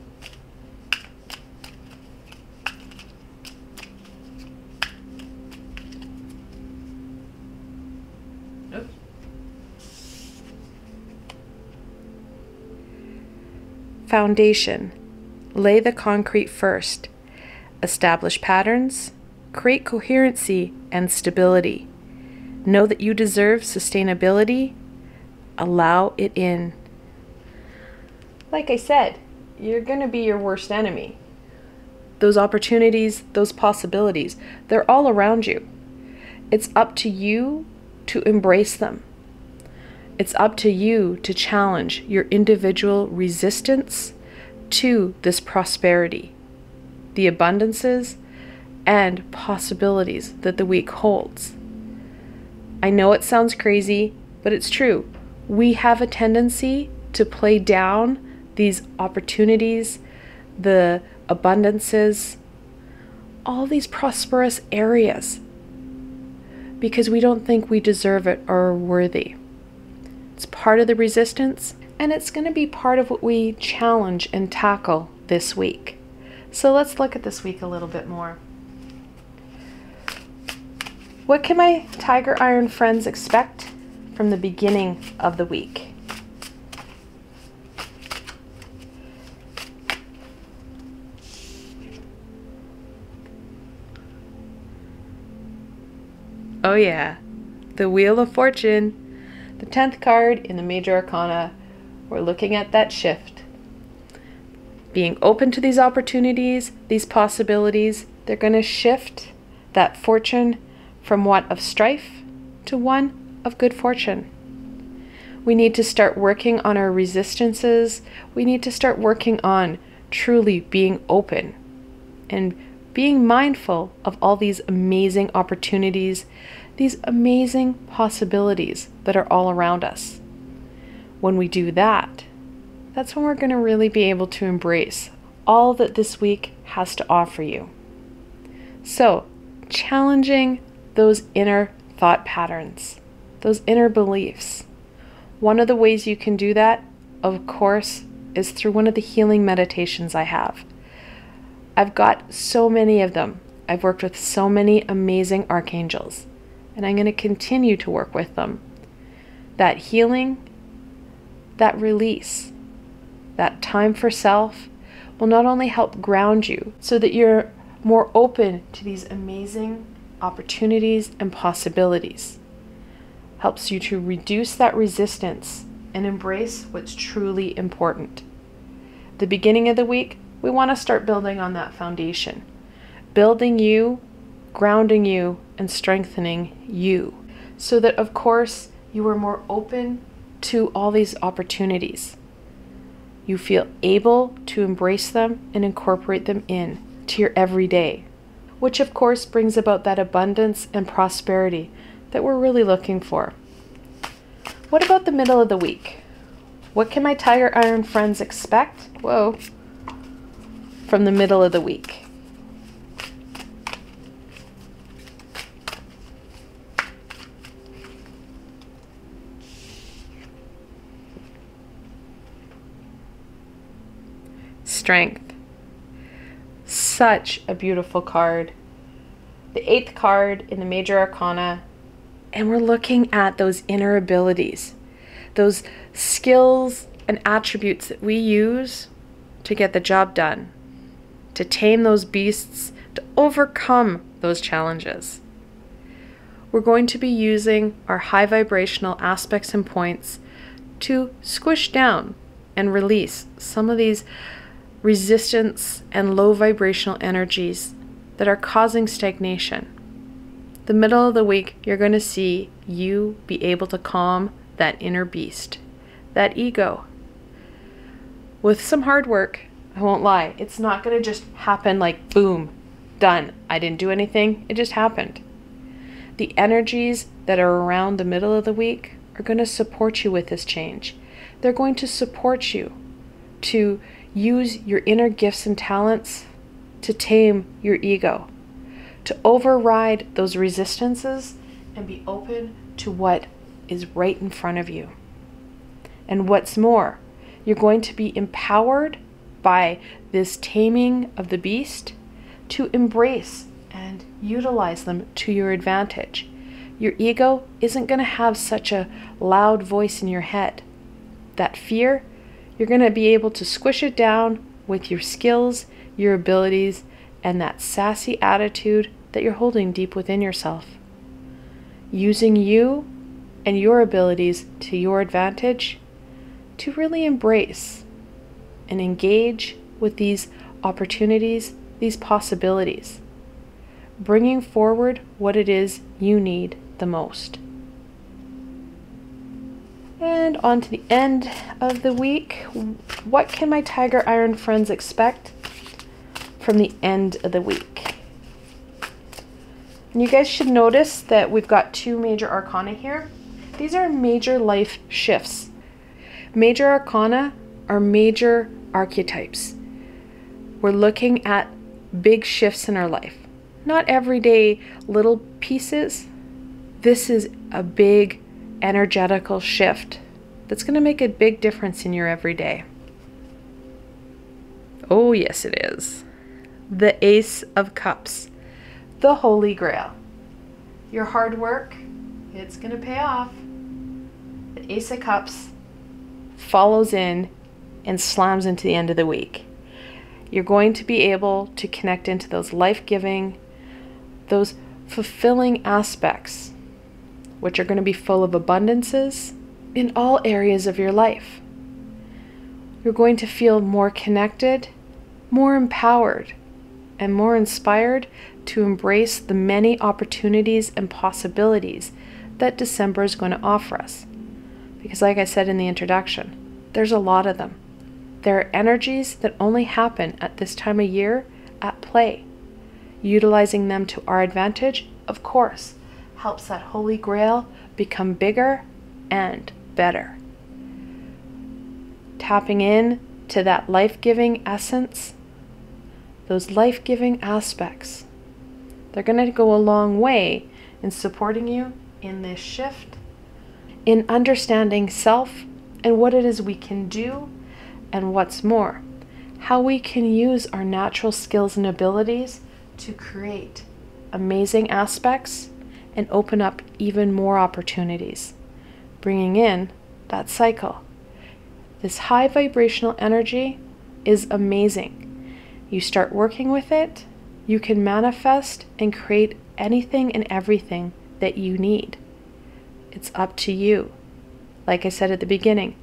[SPEAKER 1] Foundation. Lay the concrete first. Establish patterns. Create coherency and stability. Know that you deserve sustainability. Allow it in. Like I said, you're going to be your worst enemy. Those opportunities, those possibilities, they're all around you. It's up to you to embrace them. It's up to you to challenge your individual resistance to this prosperity, the abundances and possibilities that the week holds. I know it sounds crazy, but it's true. We have a tendency to play down these opportunities, the abundances, all these prosperous areas, because we don't think we deserve it or are worthy. It's part of the resistance, and it's going to be part of what we challenge and tackle this week. So let's look at this week a little bit more. What can my Tiger Iron friends expect from the beginning of the week? Oh yeah, the Wheel of Fortune. The 10th card in the Major Arcana, we're looking at that shift. Being open to these opportunities, these possibilities, they're going to shift that fortune from one of strife to one of good fortune. We need to start working on our resistances. We need to start working on truly being open and being mindful of all these amazing opportunities, these amazing possibilities that are all around us. When we do that, that's when we're going to really be able to embrace all that this week has to offer you. So, challenging those inner thought patterns, those inner beliefs. One of the ways you can do that, of course, is through one of the healing meditations I have. I've got so many of them. I've worked with so many amazing archangels, and I'm going to continue to work with them. That healing, that release, that time for self will not only help ground you so that you're more open to these amazing opportunities and possibilities, helps you to reduce that resistance and embrace what's truly important. The beginning of the week, we want to start building on that foundation, building you, grounding you, and strengthening you, so that, of course, you are more open to all these opportunities. You feel able to embrace them and incorporate them in to your everyday, which of course brings about that abundance and prosperity that we're really looking for. What about the middle of the week? What can my Tiger Iron friends expect? From the middle of the week. Strength. Such a beautiful card. The 8th card in the Major Arcana, and we're looking at those inner abilities, those skills and attributes that we use to get the job done, to tame those beasts, to overcome those challenges. We're going to be using our high vibrational aspects and points to squish down and release some of these resistance and low vibrational energies that are causing stagnation. The middle of the week, you're going to see you be able to calm that inner beast, that ego. With some hard work, I won't lie, it's not going to just happen like boom, done. I didn't do anything, it just happened. The energies that are around the middle of the week are going to support you with this change. They're going to support you to use your inner gifts and talents to tame your ego, to override those resistances and be open to what is right in front of you. And what's more, you're going to be empowered by this taming of the beast to embrace and utilize them to your advantage. Your ego isn't going to have such a loud voice in your head. That fear, you're going to be able to squish it down with your skills, your abilities, and that sassy attitude that you're holding deep within yourself. Using you and your abilities to your advantage to really embrace and engage with these opportunities, these possibilities, bringing forward what it is you need the most. And on to the end of the week. What can my Tiger Iron friends expect from the end of the week? And you guys should notice that we've got 2 Major Arcana here. These are major life shifts. Major Arcana are major archetypes. We're looking at big shifts in our life. Not everyday little pieces. This is a big energetical shift that's going to make a big difference in your everyday. Oh yes, it is. The Ace of Cups, the Holy Grail. Your hard work, it's going to pay off. The Ace of Cups follows in and slams into the end of the week. You're going to be able to connect into those life-giving, those fulfilling aspects, which are going to be full of abundances in all areas of your life. You're going to feel more connected, more empowered, and more inspired to embrace the many opportunities and possibilities that December is going to offer us. Because like I said in the introduction, there's a lot of them. There are energies that only happen at this time of year at play. Utilizing them to our advantage, of course, helps that Holy Grail become bigger and better. Tapping in to that life-giving essence, those life-giving aspects, they're going to go a long way in supporting you in this shift, in understanding self and what it is we can do, and what's more, how we can use our natural skills and abilities to create amazing aspects and open up even more opportunities, bringing in that cycle. This high vibrational energy is amazing. You start working with it, you can manifest and create anything and everything that you need. It's up to you. Like I said at the beginning,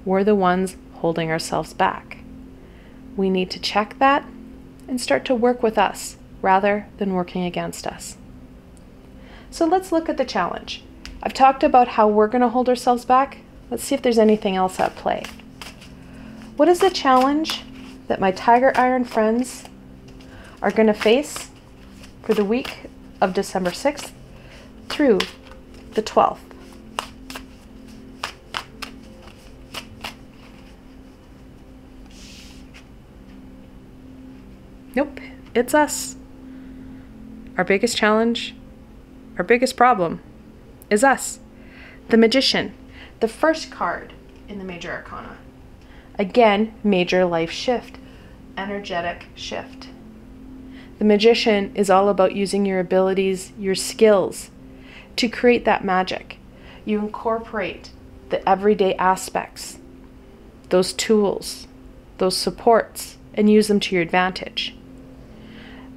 [SPEAKER 1] we're the ones holding ourselves back. We need to check that and start to work with us rather than working against us. So let's look at the challenge. I've talked about how we're going to hold ourselves back. Let's see if there's anything else at play. What is the challenge that my Tiger Iron friends are going to face for the week of December 6th through the 12th? Nope, it's us. Our biggest challenge, our biggest problem is us. The Magician, the first card in the Major Arcana. Again, major life shift, energetic shift. The Magician is all about using your abilities, your skills to create that magic. You incorporate the everyday aspects, those tools, those supports, and use them to your advantage.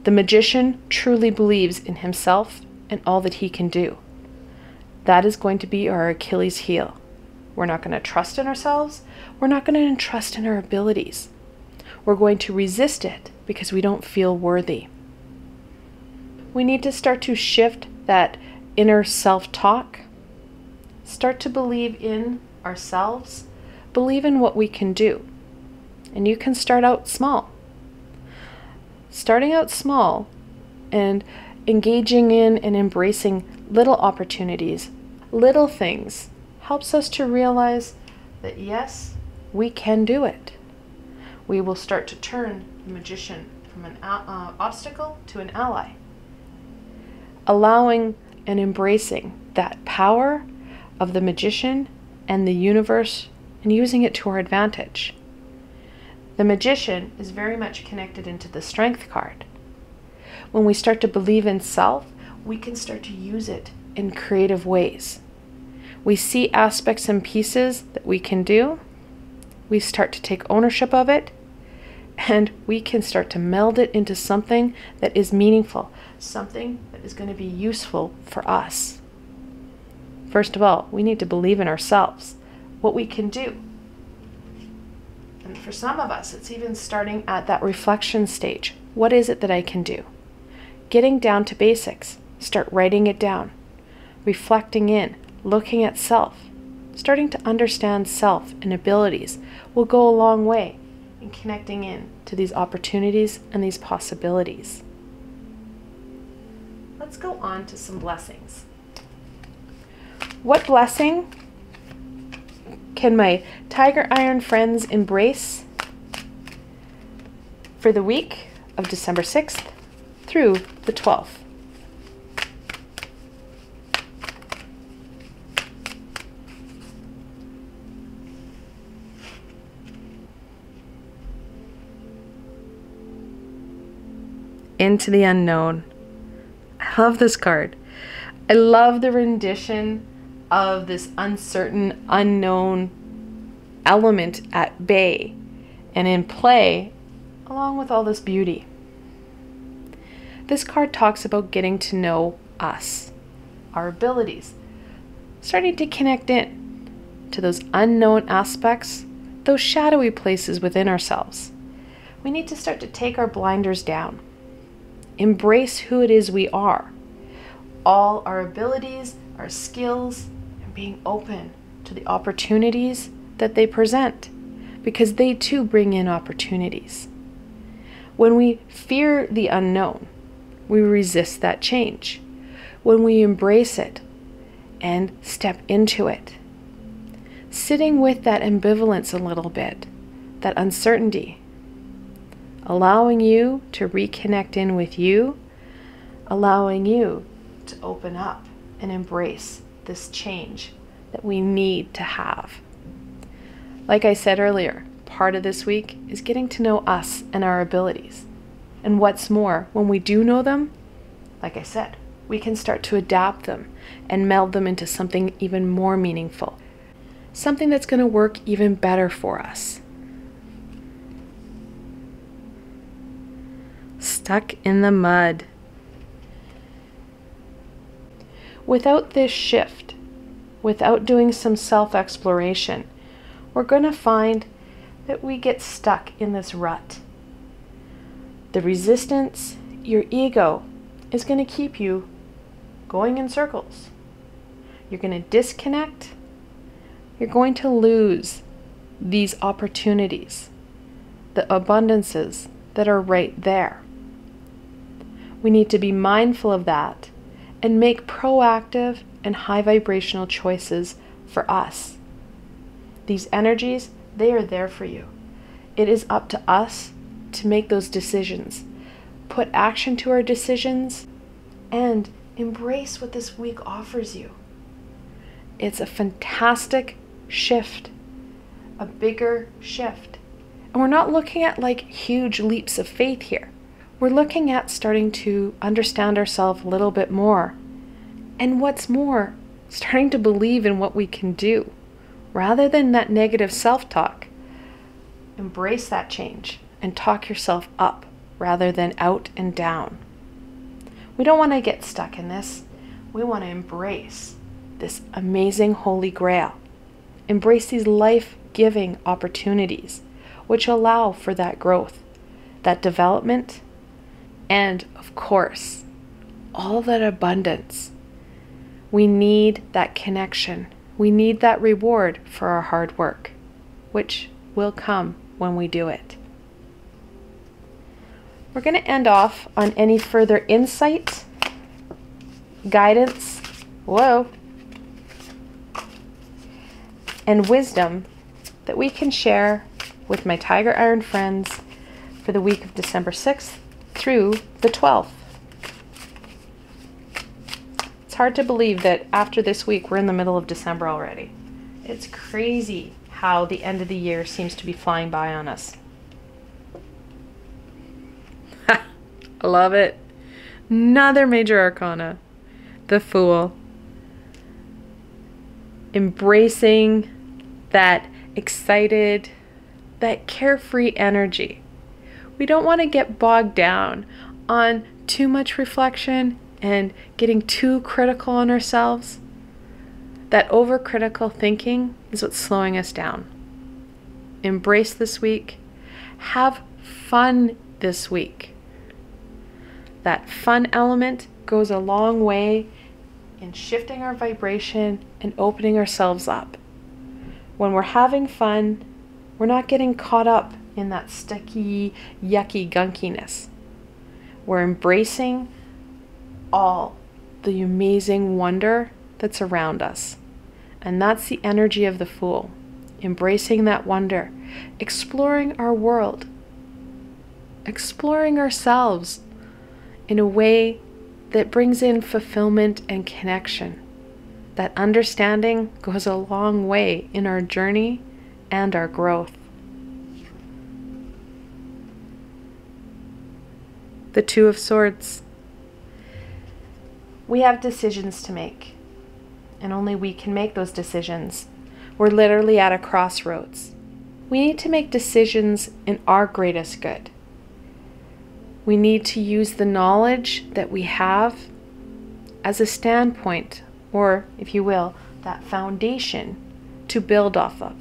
[SPEAKER 1] The Magician truly believes in himself and all that he can do. That is going to be our Achilles heel. We're not going to trust in ourselves. We're not going to trust in our abilities. We're going to resist it because we don't feel worthy. We need to start to shift that inner self-talk. Start to believe in ourselves. Believe in what we can do. And you can start out small. Starting out small and engaging in and embracing little opportunities, little things, helps us to realize that yes, we can do it. We will start to turn the Magician from an obstacle to an ally. Allowing and embracing that power of the Magician and the universe and using it to our advantage. The Magician is very much connected into the Strength card. When we start to believe in self, we can start to use it in creative ways. We see aspects and pieces that we can do. We start to take ownership of it, and we can start to meld it into something that is meaningful, something that is going to be useful for us. First of all, we need to believe in ourselves, what we can do. And for some of us, it's even starting at that reflection stage. What is it that I can do? Getting down to basics. Start writing it down. Reflecting in, looking at self. Starting to understand self and abilities will go a long way in connecting in to these opportunities and these possibilities. Let's go on to some blessings. What blessing can my Tiger Iron friends embrace for the week of December 6th through the 12th? Into the unknown. I love this card. I love the rendition of this uncertain, unknown element at bay and in play, along with all this beauty. This card talks about getting to know us, our abilities, starting to connect in to those unknown aspects, those shadowy places within ourselves. We need to start to take our blinders down, embrace who it is we are, all our abilities, our skills, and being open to the opportunities that they present, because they too bring in opportunities. When we fear the unknown, we resist that change. When we embrace it and step into it, sitting with that ambivalence a little bit, that uncertainty, allowing you to reconnect in with you, allowing you to open up and embrace this change that we need to have. Like I said earlier, part of this week is getting to know us and our abilities. And what's more, when we do know them, like I said, we can start to adapt them and meld them into something even more meaningful. something that's going to work even better for us. Stuck in the mud. Without this shift, without doing some self-exploration, we're going to find that we get stuck in this rut. The resistance, your ego, is going to keep you going in circles. You're going to disconnect. You're going to lose these opportunities, the abundances that are right there. We need to be mindful of that and make proactive and high vibrational choices for us. These energies, they are there for you. It is up to us to make those decisions, put action to our decisions, and embrace what this week offers you. It's a fantastic shift, a bigger shift. And we're not looking at like huge leaps of faith here. We're looking at starting to understand ourselves a little bit more. And what's more, starting to believe in what we can do, rather than that negative self-talk. Embrace that change and talk yourself up rather than out and down. We don't want to get stuck in this. We want to embrace this amazing holy grail. Embrace these life-giving opportunities, which allow for that growth, that development, and of course, all that abundance. We need that connection. We need that reward for our hard work, which will come when we do it. We're going to end off on any further insight, guidance, and wisdom that we can share with my Tiger Iron friends for the week of December 6th through the 12th. It's hard to believe that after this week, we're in the middle of December already. It's crazy how the end of the year seems to be flying by on us. I love it. Another major arcana, the Fool. Embracing that excited, that carefree energy. We don't want to get bogged down on too much reflection and getting too critical on ourselves. That overcritical thinking is what's slowing us down. Embrace this week. Have fun this week. That fun element goes a long way in shifting our vibration and opening ourselves up. When we're having fun, we're not getting caught up in that sticky, yucky gunkiness. We're embracing all the amazing wonder that's around us. And that's the energy of the Fool. Embracing that wonder, exploring our world, exploring ourselves in a way that brings in fulfillment and connection. That understanding goes a long way in our journey and our growth. The Two of Swords. We have decisions to make, and only we can make those decisions. We're literally at a crossroads. We need to make decisions in our greatest good. We need to use the knowledge that we have as a standpoint, or if you will, that foundation to build off of.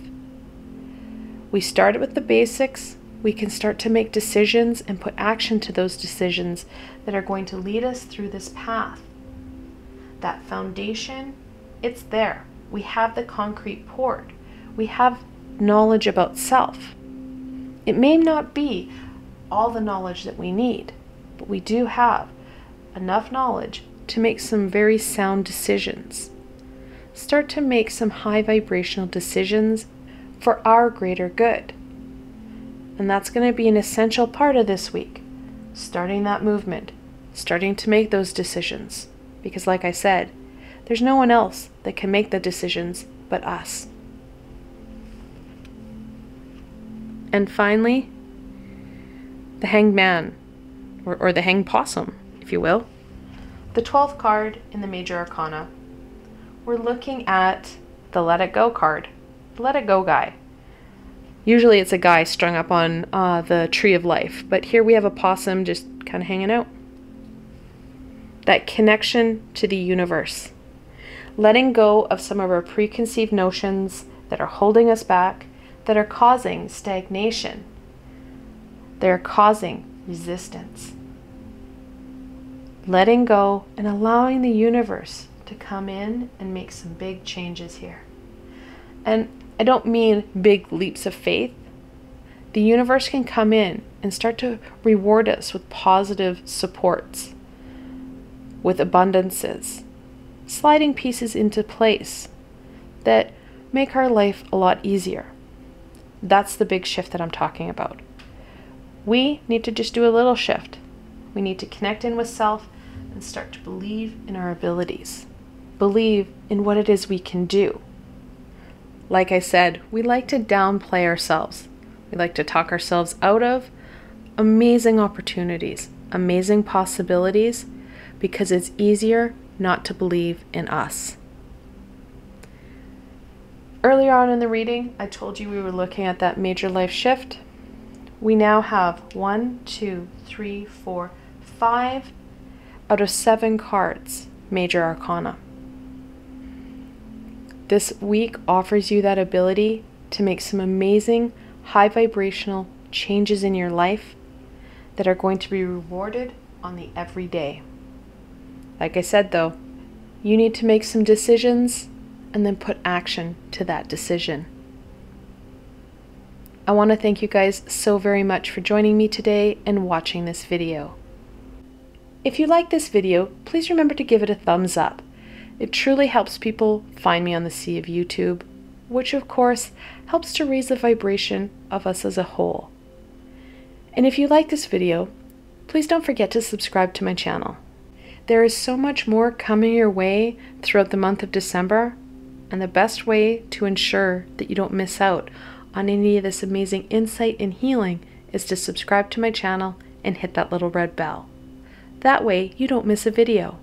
[SPEAKER 1] We started with the basics. We can start to make decisions and put action to those decisions that are going to lead us through this path. That foundation, it's there. We have the concrete poured. We have knowledge about self. It may not be all the knowledge that we need, but we do have enough knowledge to make some very sound decisions. Start to make some high vibrational decisions for our greater good. And that's going to be an essential part of this week. Starting that movement, starting to make those decisions. Because like I said, there's no one else that can make the decisions but us. And finally, the Hanged Man, or the Hanged Possum, if you will. The 12th card in the Major Arcana. We're looking at the Let It Go card. let it go guy. Usually it's a guy strung up on the tree of life, but here we have a possum just kind of hanging out. That connection to the universe. Letting go of some of our preconceived notions that are holding us back, that are causing stagnation. They're causing resistance. Letting go and allowing the universe to come in and make some big changes here. And I don't mean big leaps of faith. The universe can come in and start to reward us with positive supports, with abundances, sliding pieces into place that make our life a lot easier. That's the big shift that I'm talking about. We need to just do a little shift. We need to connect in with self and start to believe in our abilities. Believe in what it is we can do. Like I said, we like to downplay ourselves. We like to talk ourselves out of amazing opportunities, amazing possibilities, because it's easier not to believe in us. Earlier on in the reading, I told you we were looking at that major life shift. We now have 1, 2, 3, 4, 5 out of 7 cards, major arcana. This week offers you that ability to make some amazing, high vibrational changes in your life that are going to be rewarded on the everyday. Like I said though, you need to make some decisions and then put action to that decision. I want to thank you guys so very much for joining me today and watching this video. If you like this video, please remember to give it a thumbs up. It truly helps people find me on the sea of YouTube, which of course helps to raise the vibration of us as a whole. And if you like this video, please don't forget to subscribe to my channel. There is so much more coming your way throughout the month of December, and the best way to ensure that you don't miss out on any of this amazing insight and healing is to subscribe to my channel and hit that little red bell. That way you don't miss a video.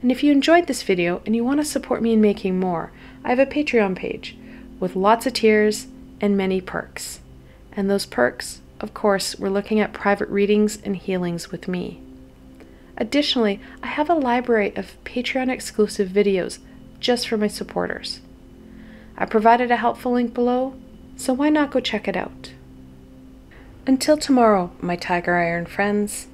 [SPEAKER 1] And if you enjoyed this video and you want to support me in making more, I have a Patreon page with lots of tiers and many perks. And those perks, of course, we're looking at private readings and healings with me. Additionally, I have a library of Patreon exclusive videos just for my supporters. I provided a helpful link below, so why not go check it out? Until tomorrow, my Tiger Iron friends,